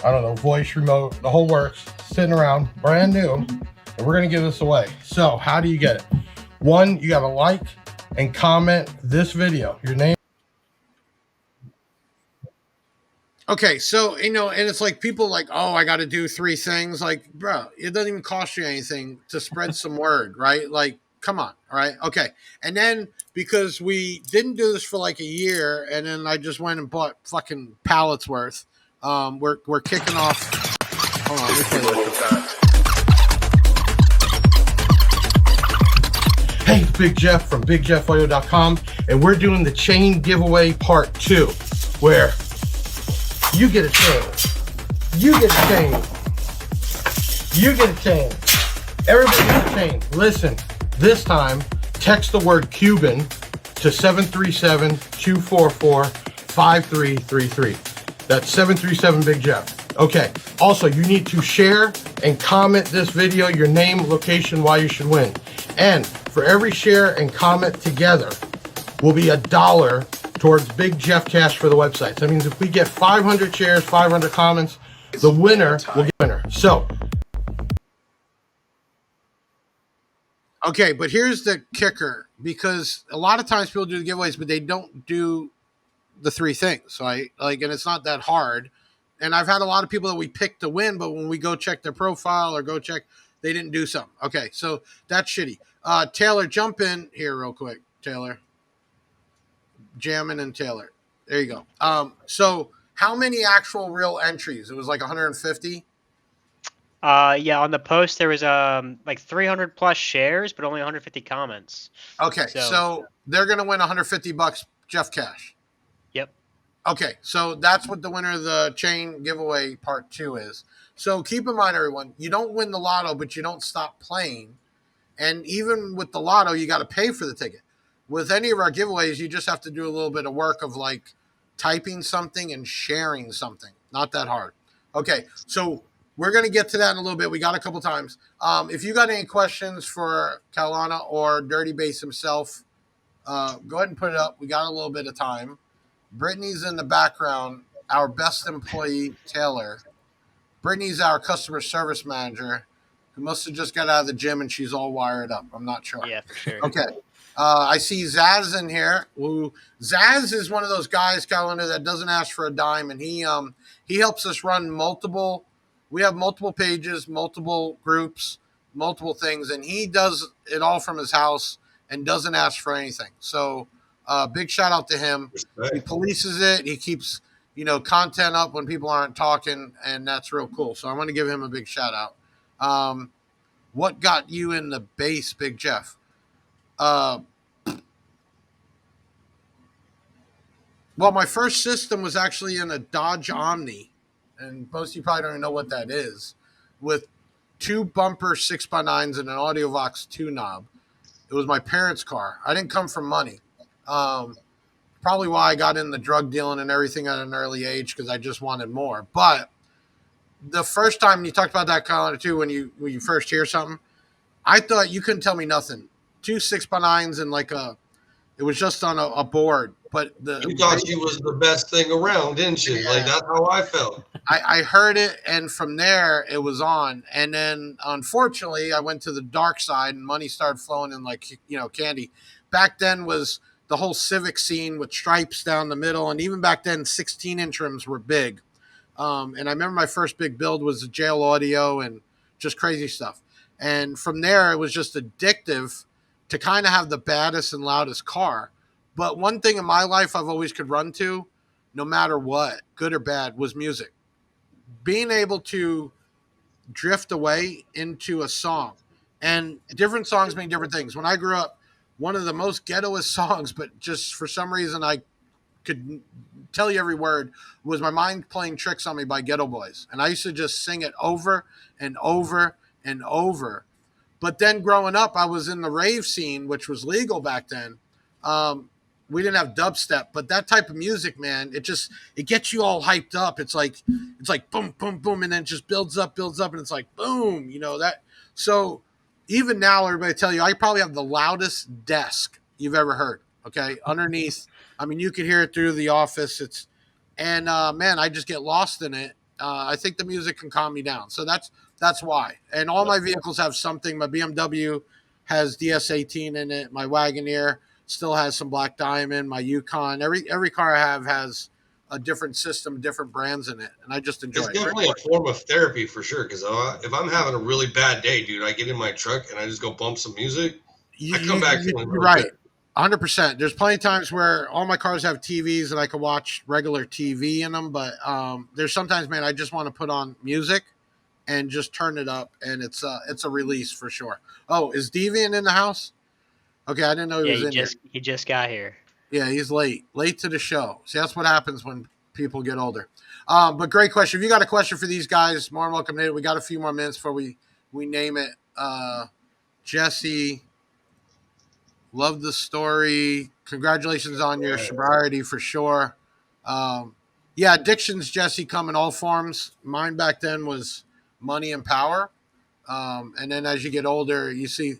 I don't know, voice remote, the whole works, sitting around, brand new, and we're gonna give this away. So how do you get it? One, you gotta like and comment this video, your name. Okay, so and it's like people like, oh, I got to do three things. Like, bro, it doesn't even cost you anything to spread some word, right? Like, come on, all right, okay. And then because we didn't do this for like a year, and then I just went and bought fucking pallets worth. We're kicking off. Hold on, let me play this real fast. Hey, it's Big Jeff from BigJeffAudio.com, and we're doing the chain giveaway part 2, where you get a chain, you get a chain, you get a chain, everybody gets a chain. Listen, this time, text the word Cuban to 737-244-5333. That's 737 Big Jeff. Okay, also, you need to share and comment this video, your name, location, why you should win. And for every share and comment together will be $1 towards Big Jeff Cash for the website. So that means if we get 500 shares, 500 comments, the winner will get winner. So, Okay, but here's the kicker, because a lot of times people do the giveaways, but they don't do the three things, right? Like, and it's not that hard. And I've had a lot of people that we picked to win, but when we go check their profile or go check, they didn't do something. Okay, so that's shitty. Taylor, jump in here real quick. Taylor, Jammin and Taylor. There you go. So how many actual real entries? It was like 150. Yeah, on the post there was like 300 plus shares, but only 150 comments. Okay, so they're gonna win $150, Jeff Cash. Yep. Okay, so that's what the winner of the chain giveaway part 2 is. So keep in mind, everyone, you don't win the lotto, but you don't stop playing. And even with the lotto, you got to pay for the ticket. With any of our giveaways, you just have to do a little bit of work of like typing something and sharing something. Not that hard. Okay, so we're going to get to that in a little bit. We got a couple times. If you got any questions for Kaulana or Dirty Bass himself, go ahead and put it up. We got a little bit of time. Brittany's in the background. Our best employee, Taylor. Brittany's our customer service manager, who must have just got out of the gym and she's all wired up. I'm not sure. Yeah, for sure. Okay. I see Zaz in here. Who Zaz is one of those guys, calendar, that doesn't ask for a dime, and he helps us run multiple. We have multiple pages, multiple groups, multiple things, and he does it all from his house and doesn't ask for anything. So, big shout out to him. He Respect. polices it. He keeps content up when people aren't talking, and that's real cool. So I want to give him a big shout out. What got you in the bass, Big Jeff? Well, my first system was actually in a Dodge Omni, and most of you probably don't even know what that is, with two bumper 6x9s and an AudioVox 2 knob. It was my parents' car. I didn't come from money. Probably why I got into drug dealing and everything at an early age, because I just wanted more. But the first time you talked about that, Colin, too, when you first hear something, I thought you couldn't tell me nothing. Two 6x9s and it was just on a board. But You thought she was the best thing around, didn't you? Like, that's how I felt. I heard it, and from there it was on. And then, unfortunately, I went to the dark side, and money started flowing in like candy. Back then was the whole Civic scene with stripes down the middle, and even back then, 16-inch rims were big. And I remember my first big build was a jail audio and just crazy stuff. And from there, it was just addictive to kind of have the baddest and loudest car. But one thing in my life I've always could run to, no matter what, good or bad, was music. Being able to drift away into a song, and different songs mean different things. When I grew up, one of the most ghettoest songs, but just for some reason I could tell you every word, was My Mind Playing Tricks on Me by Ghetto Boys. And I used to just sing it over and over and over. But then growing up, I was in the rave scene, which was legal back then. We didn't have dubstep, but that type of music, man, it gets you all hyped up. It's like boom, boom, boom, and then it just builds up, and it's like boom, that. So even now, everybody tell you, I probably have the loudest desk you've ever heard. Okay, underneath. I mean, you could hear it through the office. Man, I just get lost in it. I think the music can calm me down. So that's why. And all my vehicles have something. My BMW has DS18 in it. My Wagoneer still has some Black Diamond. My Yukon. Every car I have has a different system, different brands in it, and I just enjoy It's it. definitely a form of therapy for sure. Because if I'm having a really bad day, dude, I get in my truck and I just go bump some music. I come back feeling You're really right. good. 100%. There's plenty of times where all my cars have TVs and I can watch regular TV in them, but there's sometimes, man, I just want to put on music and just turn it up, and it's a release for sure. Oh, is Deviant in the house? Okay, I didn't know he Yeah, was in here. he just got here. Yeah, he's late to the show. See, that's what happens when people get older. But great question. If you got a question for these guys, more than welcome to it. We got a few more minutes before we name it. Jesse. Love the story. Congratulations on your sobriety for sure. Yeah, addictions, Jesse, come in all forms. Mine back then was money and power. And then as you get older, you see,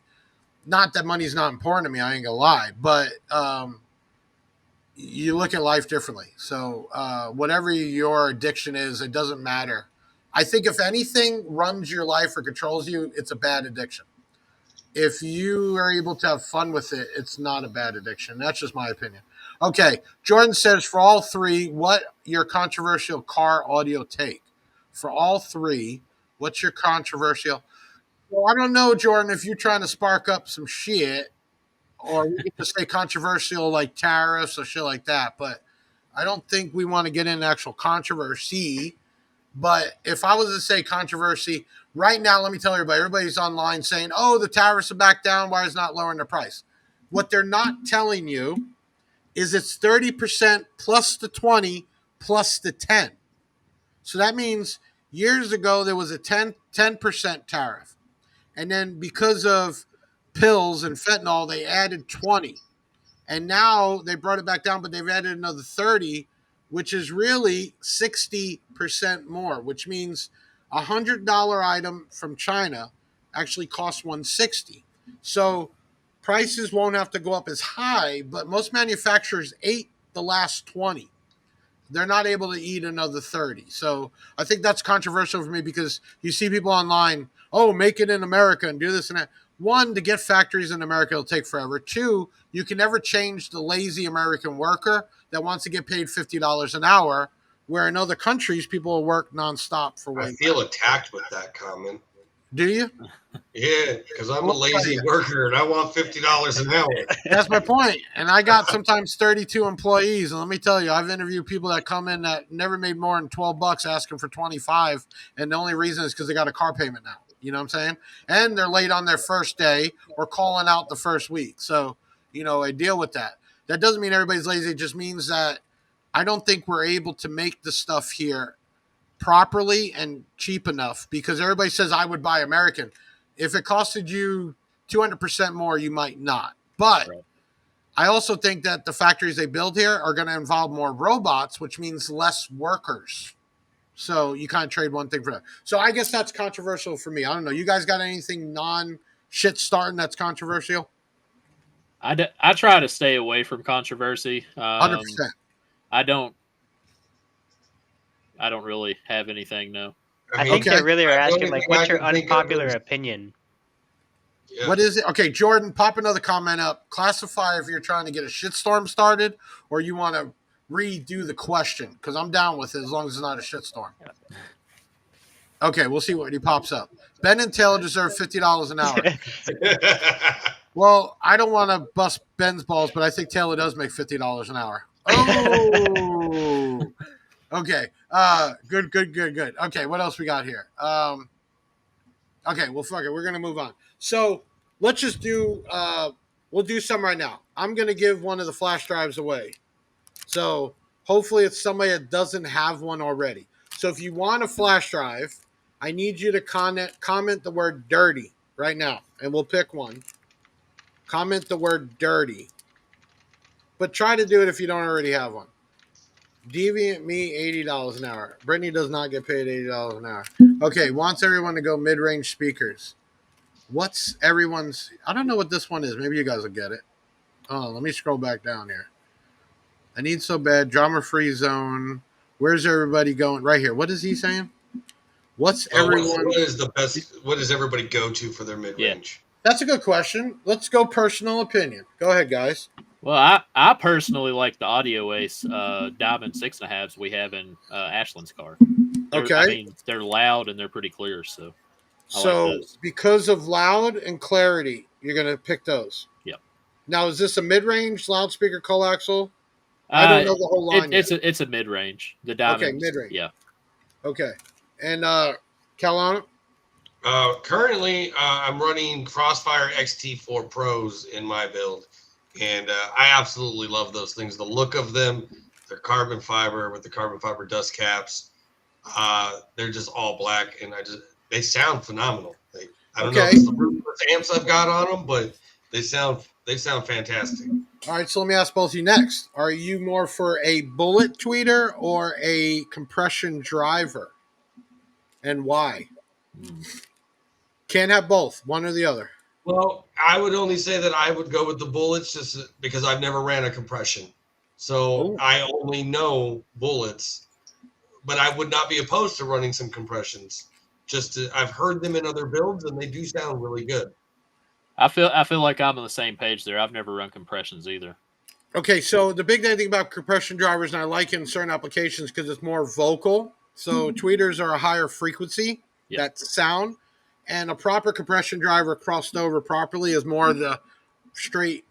not that money's not important to me, I ain't gonna lie, but you look at life differently. So whatever your addiction is, it doesn't matter. I think if anything runs your life or controls you, it's a bad addiction. If you are able to have fun with it, it's not a bad addiction. That's just my opinion. Okay. Jordan says, for all three, what your controversial car audio take? For all three, what's your controversial? Well, I don't know, Jordan, if you're trying to spark up some shit, or we can just say controversial like tariffs or shit like that. But I don't think we want to get into actual controversy. But if I was to say controversy right now, let me tell everybody, everybody's online saying, oh, the tariffs are back down. Why is not lowering the price? What they're not telling you is it's 30% plus the 20 plus the 10. So that means years ago, there was a 10% tariff. And then because of pills and fentanyl, they added 20. And now they brought it back down, but they've added another 30, which is really 60% more, which means $100 item from China actually costs 160. So prices won't have to go up as high, but most manufacturers ate the last 20. They're not able to eat another 30. So I think that's controversial for me because you see people online, oh, make it in America and do this and that. One, to get factories in America will take forever. Two, you can never change the lazy American worker that wants to get paid $50 an hour, where in other countries people will work nonstop for I way feel less. attacked with that comment. Do you? Yeah, because I'm a Well, lazy worker and I want $50 an hour. That's my point. And I got sometimes 32 employees. And let me tell you, I've interviewed people that come in that never made more than 12 bucks asking for 25. And the only reason is because they got a car payment now. You know what I'm saying? And they're late on their first day or calling out the first week. So, I deal with that. That doesn't mean everybody's lazy. It just means that I don't think we're able to make the stuff here properly and cheap enough because everybody says I would buy American. If it costed you 200% more, you might not. But Right. I also think that the factories they build here are going to involve more robots, which means less workers. So you kind of trade one thing for that. So I guess that's controversial for me. I don't know. You guys got anything non shit starting that's controversial? I try to stay away from controversy. 100%. I don't really have anything. No. I think Okay. they really are the asking, only like, thing I what's your can think of unpopular is- opinion? Yeah. What is it? Okay, Jordan, pop another comment up. Classify if you're trying to get a shitstorm started or you want to redo the question because I'm down with it as long as it's not a shitstorm. Okay, we'll see what he pops up. Ben and Taylor deserve $50 an hour. Well, I don't want to bust Ben's balls, but I think Taylor does make $50 an hour. Oh, okay. Good. Okay, what else we got here? Okay, well, fuck it. We're gonna move on. So let's just do. We'll do some right now. I'm gonna give one of the flash drives away. So hopefully it's somebody that doesn't have one already. So if you want a flash drive, I need you to comment the word dirty right now, and we'll pick one. Comment the word dirty. But try to do it if you don't already have one. Deviant me, $80 an hour. Brittany does not get paid $80 an hour. Okay, wants everyone to go mid-range speakers. What's everyone's? I don't know what this one is. Maybe you guys will get it. Oh, let me scroll back down here. I need so bad. Drama-free zone. Where's everybody going? Right here. What is he saying? What's everyone? What is the best? What does everybody go to for their mid range? That's a good question. Let's go personal opinion. Go ahead, guys. Well, I personally like the Audio Ace Diamond 6.5s we have in Ashland's car. Okay. I mean, they're loud and they're pretty clear. So So like those. because of loud and clarity, you're going to pick those. Yep. Now, is this a mid-range loudspeaker coaxial? I don't know the whole line yet. It's a mid range. The Diamond. Okay, mid-range. Yeah. Okay. And Kaulana? Currently, I'm running Crossfire XT4 Pros in my build, and I absolutely love those things. The look of them, they're carbon fiber with the carbon fiber dust caps. They're just all black, and they sound phenomenal. I don't know if it's the rootless amps I've got on them, but they sound fantastic. All right, so let me ask both of you next. Are you more for a bullet tweeter or a compression driver? And why? Can't have both, one or the other. Well, I would only say that I would go with the bullets just because I've never ran a compression. So I only know bullets, but I would not be opposed to running some compressions. I've heard them in other builds and they do sound really good. I feel like I'm on the same page there. I've never run compressions either. Okay, so the big thing about compression drivers, and I like it in certain applications because it's more vocal. So tweeters are a higher frequency, that sound. And a proper compression driver crossed over properly is more of the straight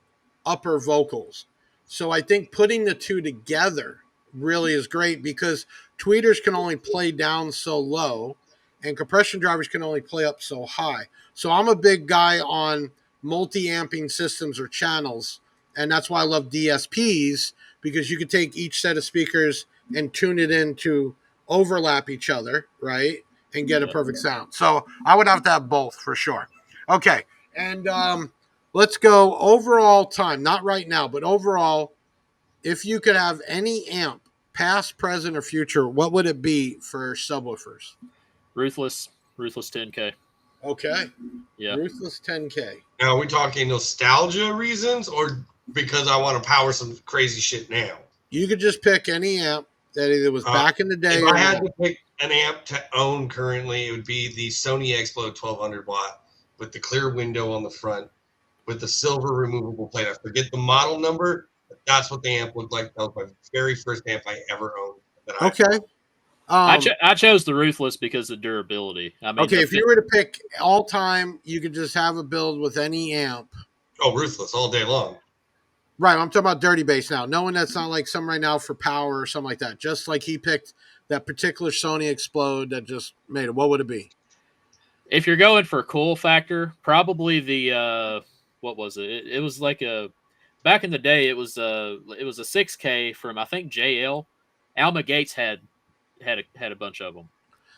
upper vocals. So I think putting the two together really is great because tweeters can only play down so low and compression drivers can only play up so high. So I'm a big guy on multi-amping systems or channels, and that's why I love DSPs because you can take each set of speakers and tune it in to overlap each other, right? And get a perfect sound. So I would have to have both for sure. Okay. And let's go overall time, not right now, but overall, if you could have any amp past, present, or future, what would it be for subwoofers? Ruthless 10K. Okay. Yeah. Ruthless 10K. Now, are we talking nostalgia reasons or because I want to power some crazy shit now? You could just pick any amp that either was Uh, back in the day If or I had now. to pick an amp to own currently, it would be the Sony Explode 1200 watt with the clear window on the front with the silver removable plate. I forget the model number, but that's what the amp looked like. That was my very first amp I ever owned. Okay. I chose the Ruthless because of durability. I mean, Okay, if you were to pick all time, you could just have a build with any amp. Oh, Ruthless all day long. Right, I'm talking about dirty bass now. Knowing that's not like some right now for power or something like that. Just like he picked that particular Sony Explode that just made it. What would it be? if you're going for cool factor, probably the what was it? It was like a back in the day. It was a 6K from I think JL. Alma Gates had a bunch of them.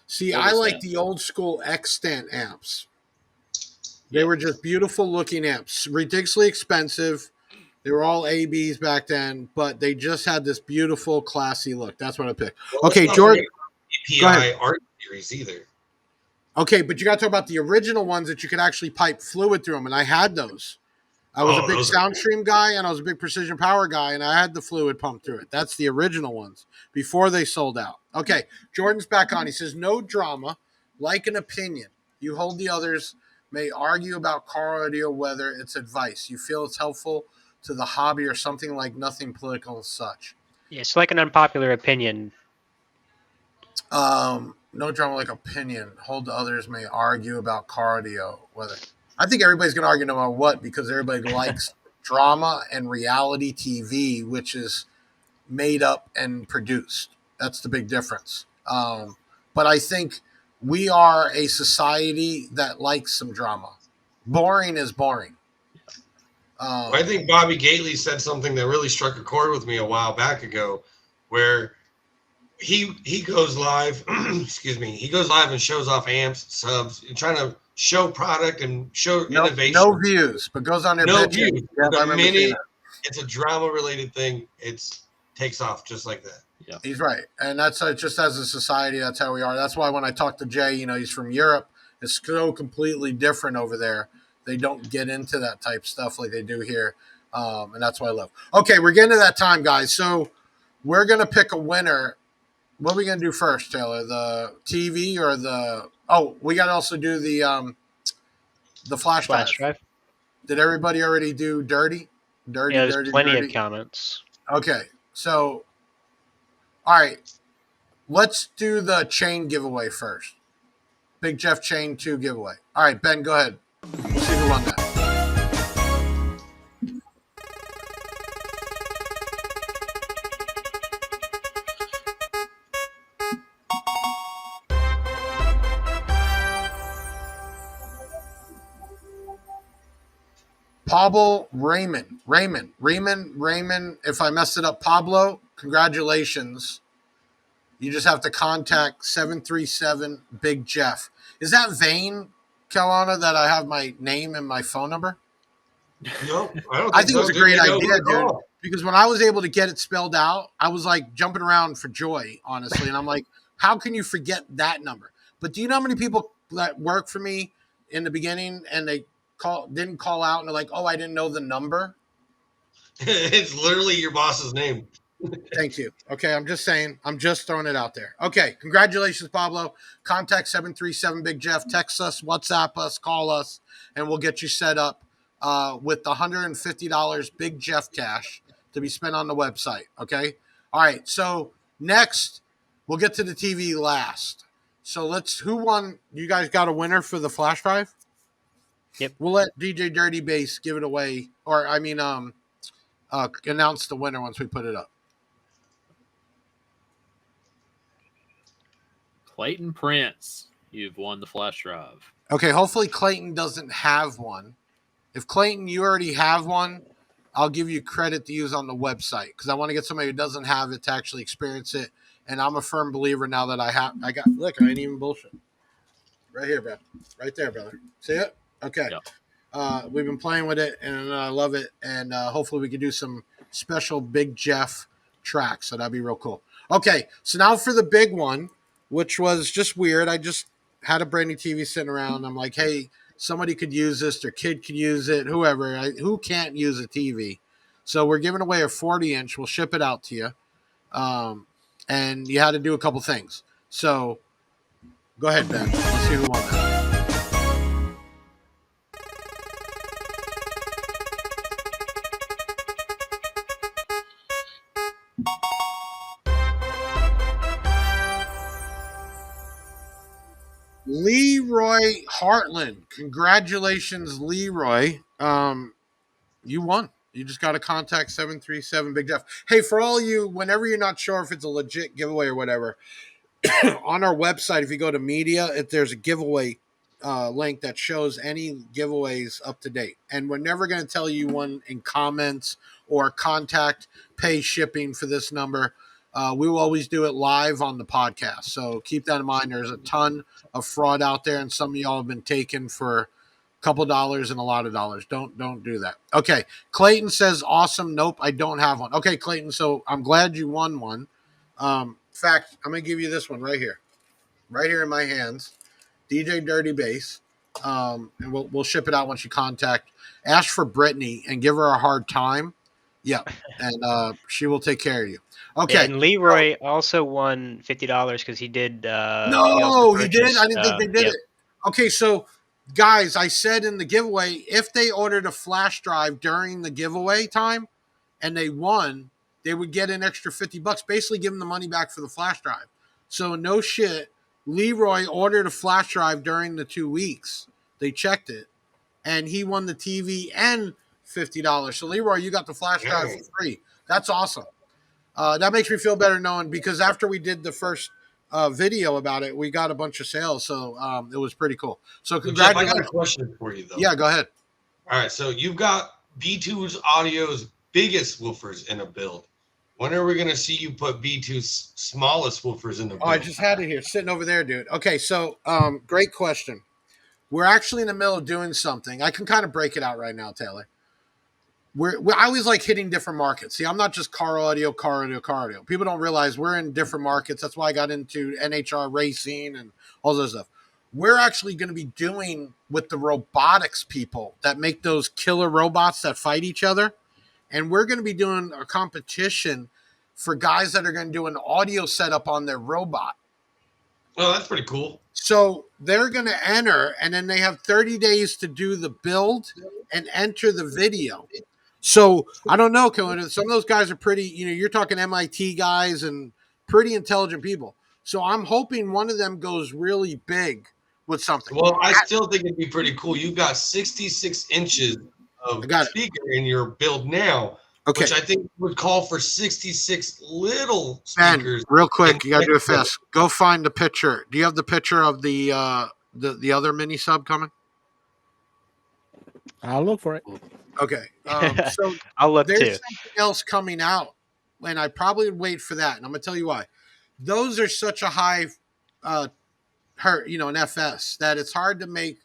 See, What I was like that? the old school extant amps. They Yeah. were just beautiful looking amps, ridiculously expensive. They were all ABs back then, but they just had this beautiful, classy look. That's what I picked. Well, Okay, let's not Jordan. forget Go ahead. API art series either. Okay, but you got to talk about the original ones that you could actually pipe fluid through them, and I had those. I was a Oh, big those are cool. Soundstream guy, and I was a big Precision Power guy, and I had the fluid pumped through it. That's the original ones before they sold out. Okay, Jordan's back on. He says, no drama, like an opinion. You hold the others, may argue about car audio, whether it's advice. You feel it's helpful to the hobby or something like nothing political as such. Yeah, so like an unpopular opinion. No drama like opinion. Hold the others may argue about cardio. Whether I think everybody's gonna argue no matter what because everybody likes drama and reality TV, which is made up and produced. That's the big difference. But I think we are a society that likes some drama. Boring is boring. I think Bobby Gately said something that really struck a chord with me a while back ago, where he goes live. Excuse me. He goes live and shows off amps, subs, and trying to show product and show innovation. No views, but goes on there No bitching. views. Yep, The I remember seeing minute that. it's a drama related thing, it's takes off just like that. Yeah. He's right, and that's just as a society, that's how we are. That's why when I talk to Jay, he's from Europe. It's so completely different over there. They don't get into that type stuff like they do here, and that's why I love. Okay, we're getting to that time, guys. So we're gonna pick a winner. What are we gonna do first, Taylor? The TV or the? Oh, we gotta also do the flash Flash drive. drive. Did everybody already do dirty? Dirty, Yeah, there's dirty, plenty dirty. of comments. Okay, so all right, let's do the chain giveaway first. Big Jeff Chain 2 giveaway. All right, Ben, go ahead. We'll see who won that. Pablo Raymond. If I messed it up, Pablo, congratulations. You just have to contact 737 Big Jeff. Is that vain, Kaulana, that I have my name and my phone number? No, I don't think I think so. it was a Didn't great you know idea, who to dude. call? Because when I was able to get it spelled out, I was like jumping around for joy, honestly. And I'm like, how can you forget that number? But do you know how many people that work for me in the beginning and they didn't call out and they're like, oh, I didn't know the number? It's literally your boss's name. Thank you. Okay, I'm just saying. I'm just throwing it out there. Okay, congratulations, Pablo. Contact 737 Big Jeff. Text us, WhatsApp us, call us, and we'll get you set up with the $150 Big Jeff cash to be spent on the website. Okay? All right, so next, we'll get to the TV last. So who won? You guys got a winner for the flash drive? Yep. We'll let DJ Dirty Bass give it away, or announce the winner once we put it up. Clayton Prince, you've won the flash drive. Okay, hopefully Clayton doesn't have one. If Clayton, you already have one, I'll give you credit to use on the website because I want to get somebody who doesn't have it to actually experience it. And I'm a firm believer now that look, I ain't even bullshit. Right here, bro. Right there, brother. See it? Okay. Yeah. We've been playing with it and I love it. And hopefully we can do some special Big Jeff tracks. So that'd be real cool. Okay, so now for the big one, which was just weird. I just had a brand new TV sitting around. I'm like, hey, somebody could use this. Their kid could use it. Whoever. Who can't use a TV? So we're giving away a 40-inch. We'll ship it out to you. And you had to do a couple things. So go ahead, Ben. Let's see who won that. Leroy Hartland. Congratulations, Leroy. You won. You just got to contact 737 Big Jeff. Hey, for all you, whenever you're not sure if it's a legit giveaway or whatever, on our website, if you go to media, there's a giveaway link that shows any giveaways up to date. And we're never going to tell you one in comments or contact pay shipping for this number. We will always do it live on the podcast. So keep that in mind. There's a ton of fraud out there, and some of y'all have been taken for a couple dollars and a lot of dollars. Don't do that. Okay. Clayton says, awesome. Nope, I don't have one. Okay, Clayton. So I'm glad you won one. In fact, I'm going to give you this one right here in my hands. DJ Dirty Bass. And we'll ship it out once you contact. Ask for Brittany and give her a hard time. Yeah. And she will take care of you. Okay. Yeah, and Leroy also won $50 because he did. No, he did? I didn't think they did yep. it. Okay, so guys, I said in the giveaway, if they ordered a flash drive during the giveaway time and they won, they would get an extra $50, basically give them the money back for the flash drive. So no shit, Leroy ordered a flash drive during the 2 weeks. They checked it, and he won the TV and $50. So Leroy, you got the flash drive for free. That's awesome. That makes me feel better knowing, because after we did the first video about it, we got a bunch of sales. So it was pretty cool. So congratulations. Jeff, I got a question for you, though. Yeah, go ahead. All right, so you've got B2's Audio's biggest woofers in a build. When are we going to see you put B2's smallest woofers in the build? Oh, I just had it here, sitting over there, dude. Okay, so great question. We're actually in the middle of doing something. I can kind of break it out right now, Taylor. I always like hitting different markets. See, I'm not just car audio. People don't realize we're in different markets. That's why I got into NHR racing and all those stuff. We're actually going to be doing with the robotics people that make those killer robots that fight each other. And we're going to be doing a competition for guys that are going to do an audio setup on their robot. Oh, that's pretty cool. So they're going to enter, and then they have 30 days to do the build and enter the video. So I don't know, Kaulana. Some of those guys are pretty, you're talking MIT guys and pretty intelligent people. So I'm hoping one of them goes really big with something. Well, I still think it'd be pretty cool. You've got 66 inches of speaker in your build now, which I think would call for 66 little speakers. Ben, real quick, you got to do it fast. Go find the picture. Do you have the picture of the other mini sub coming? I'll look for it. Okay. So I'll look there's too. something else coming out, and I probably would wait for that. And I'm going to tell you why. Those are such a high an FS that it's hard to make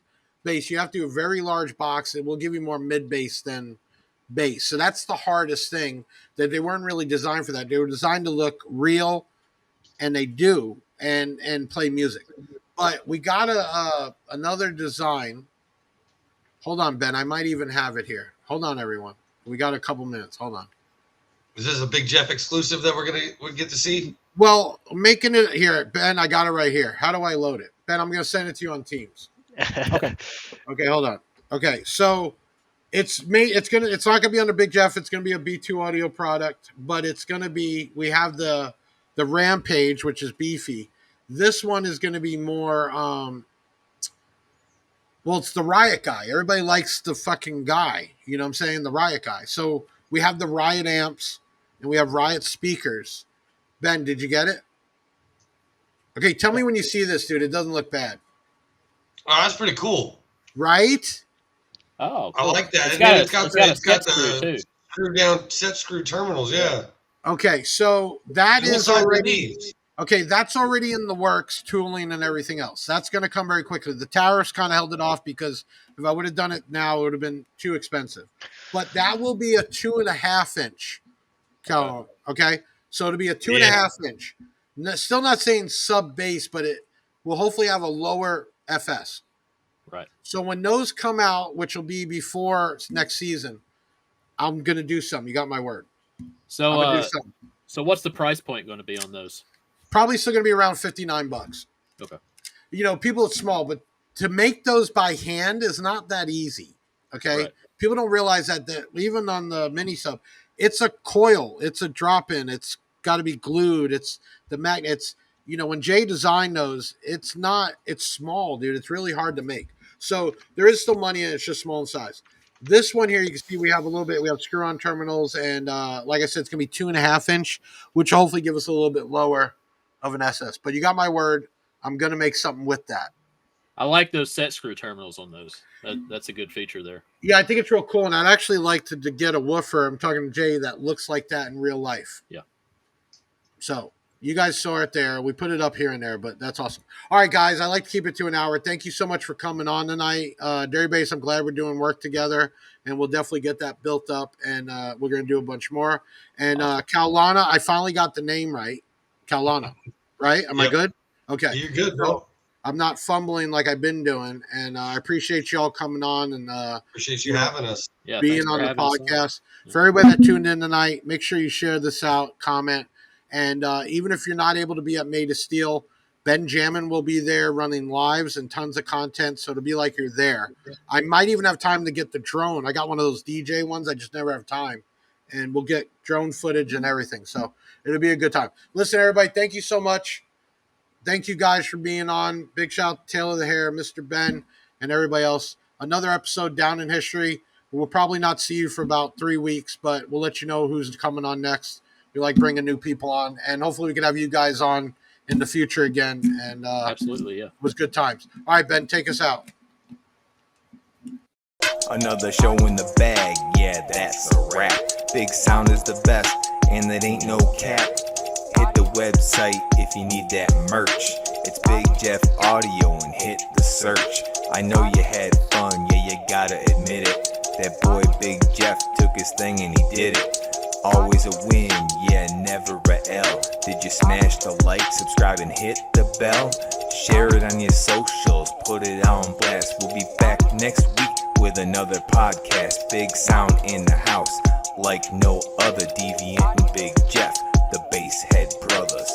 bass. You have to do a very large box. It will give you more mid bass than bass. So that's the hardest thing, that they weren't really designed for that. They were designed to look real, and they do, and play music. But we got another design. Hold on, Ben. I might even have it here. Hold on, everyone. We got a couple minutes. Hold on. Is this a Big Jeff exclusive that we get to see? Well, making it here, Ben. I got it right here. How do I load it, Ben? I'm going to send it to you on Teams. Okay. Hold on. Okay, so it's not gonna be under Big Jeff. It's gonna be a B2 audio product, but it's gonna be. We have the Rampage, which is beefy. This one is gonna be more. Well, it's the Riot guy. Everybody likes the fucking guy. You know what I'm saying? The Riot guy. So we have the Riot amps and we have Riot speakers. Ben, did you get it? Okay, tell me when you see this, dude. It doesn't look bad. Oh, that's pretty cool. Right? Oh, cool. I like that. It's got the screw down set screw terminals. Yeah. Okay, so that is already. Okay, that's already in the works, tooling and everything else. That's going to come very quickly. The tariffs kind of held it off because if I would have done it now, it would have been too expensive. But that will be a 2.5 inch. Okay, So it'll be a 2.5 inch. Still not saying sub bass, but it will hopefully have a lower FS. Right. So when those come out, which will be before next season, I'm gonna do something. You got my word. I'm So, gonna do something. so what's the price point going to be on those? Probably still gonna be around $59. Okay. You know, people it's small, but to make those by hand is not that easy. Okay. Right. People don't realize that even on the mini sub, it's a coil, it's a drop in, it's got to be glued, it's the magnet. It's, you know, when Jay designed those, it's small, dude. It's really hard to make. So there is still money in it, it's just small in size. This one here, you can see we have screw on terminals, and like I said, it's gonna be 2.5 inch, which will hopefully give us a little bit lower of an SS. But you got my word, I'm gonna make something with that. I like those set screw terminals on those. That's a good feature there. Yeah, I think it's real cool, and I'd actually like to get a woofer. I'm talking to Jay that looks like that in real life. Yeah. So you guys saw it there. We put it up here and there, but that's awesome. All right, guys, I like to keep it to an hour. Thank you so much for coming on tonight. Dairy Base, I'm glad we're doing work together, and we'll definitely get that built up, and we're going to do a bunch more. And Awesome. Kaulana, I finally got the name right. Kaulana, right? Am I good? Okay. You're good, bro. I'm not fumbling like I've been doing, and I appreciate y'all coming on and Appreciate you having us. Yeah. being thanks for on the having us on. podcast. For everybody that tuned in tonight, make sure you share this out, comment, and even if you're not able to be at Made of Steel, Benjamin will be there running lives and tons of content, so it'll be like you're there. I might even have time to get the drone. I got one of those DJ ones. I just never have time, and we'll get drone footage and everything, so it'll be a good time. Listen, everybody, thank you so much. Thank you guys for being on. Big shout out to Taylor the Hair, Mr. Ben, and everybody else. Another episode down in history. We'll probably not see you for about 3 weeks, but we'll let you know who's coming on next. We like bringing new people on, and hopefully we can have you guys on in the future again. And Absolutely, yeah. it was good times. All right, Ben, take us out. Another show in the bag, yeah, that's a wrap. Big Sound is the best, and it ain't no cap. Hit the website if you need that merch. It's Big Jeff Audio and hit the search. I know you had fun, yeah, you gotta admit it. That boy Big Jeff took his thing and he did it. Always a win, yeah, never a L. Did you smash the like, subscribe, and hit the bell? Share it on your socials, put it on blast. We'll be back next week with another podcast. Big Sound in the house, like no other. Deviant and Big Jeff, the Basshead Brothers.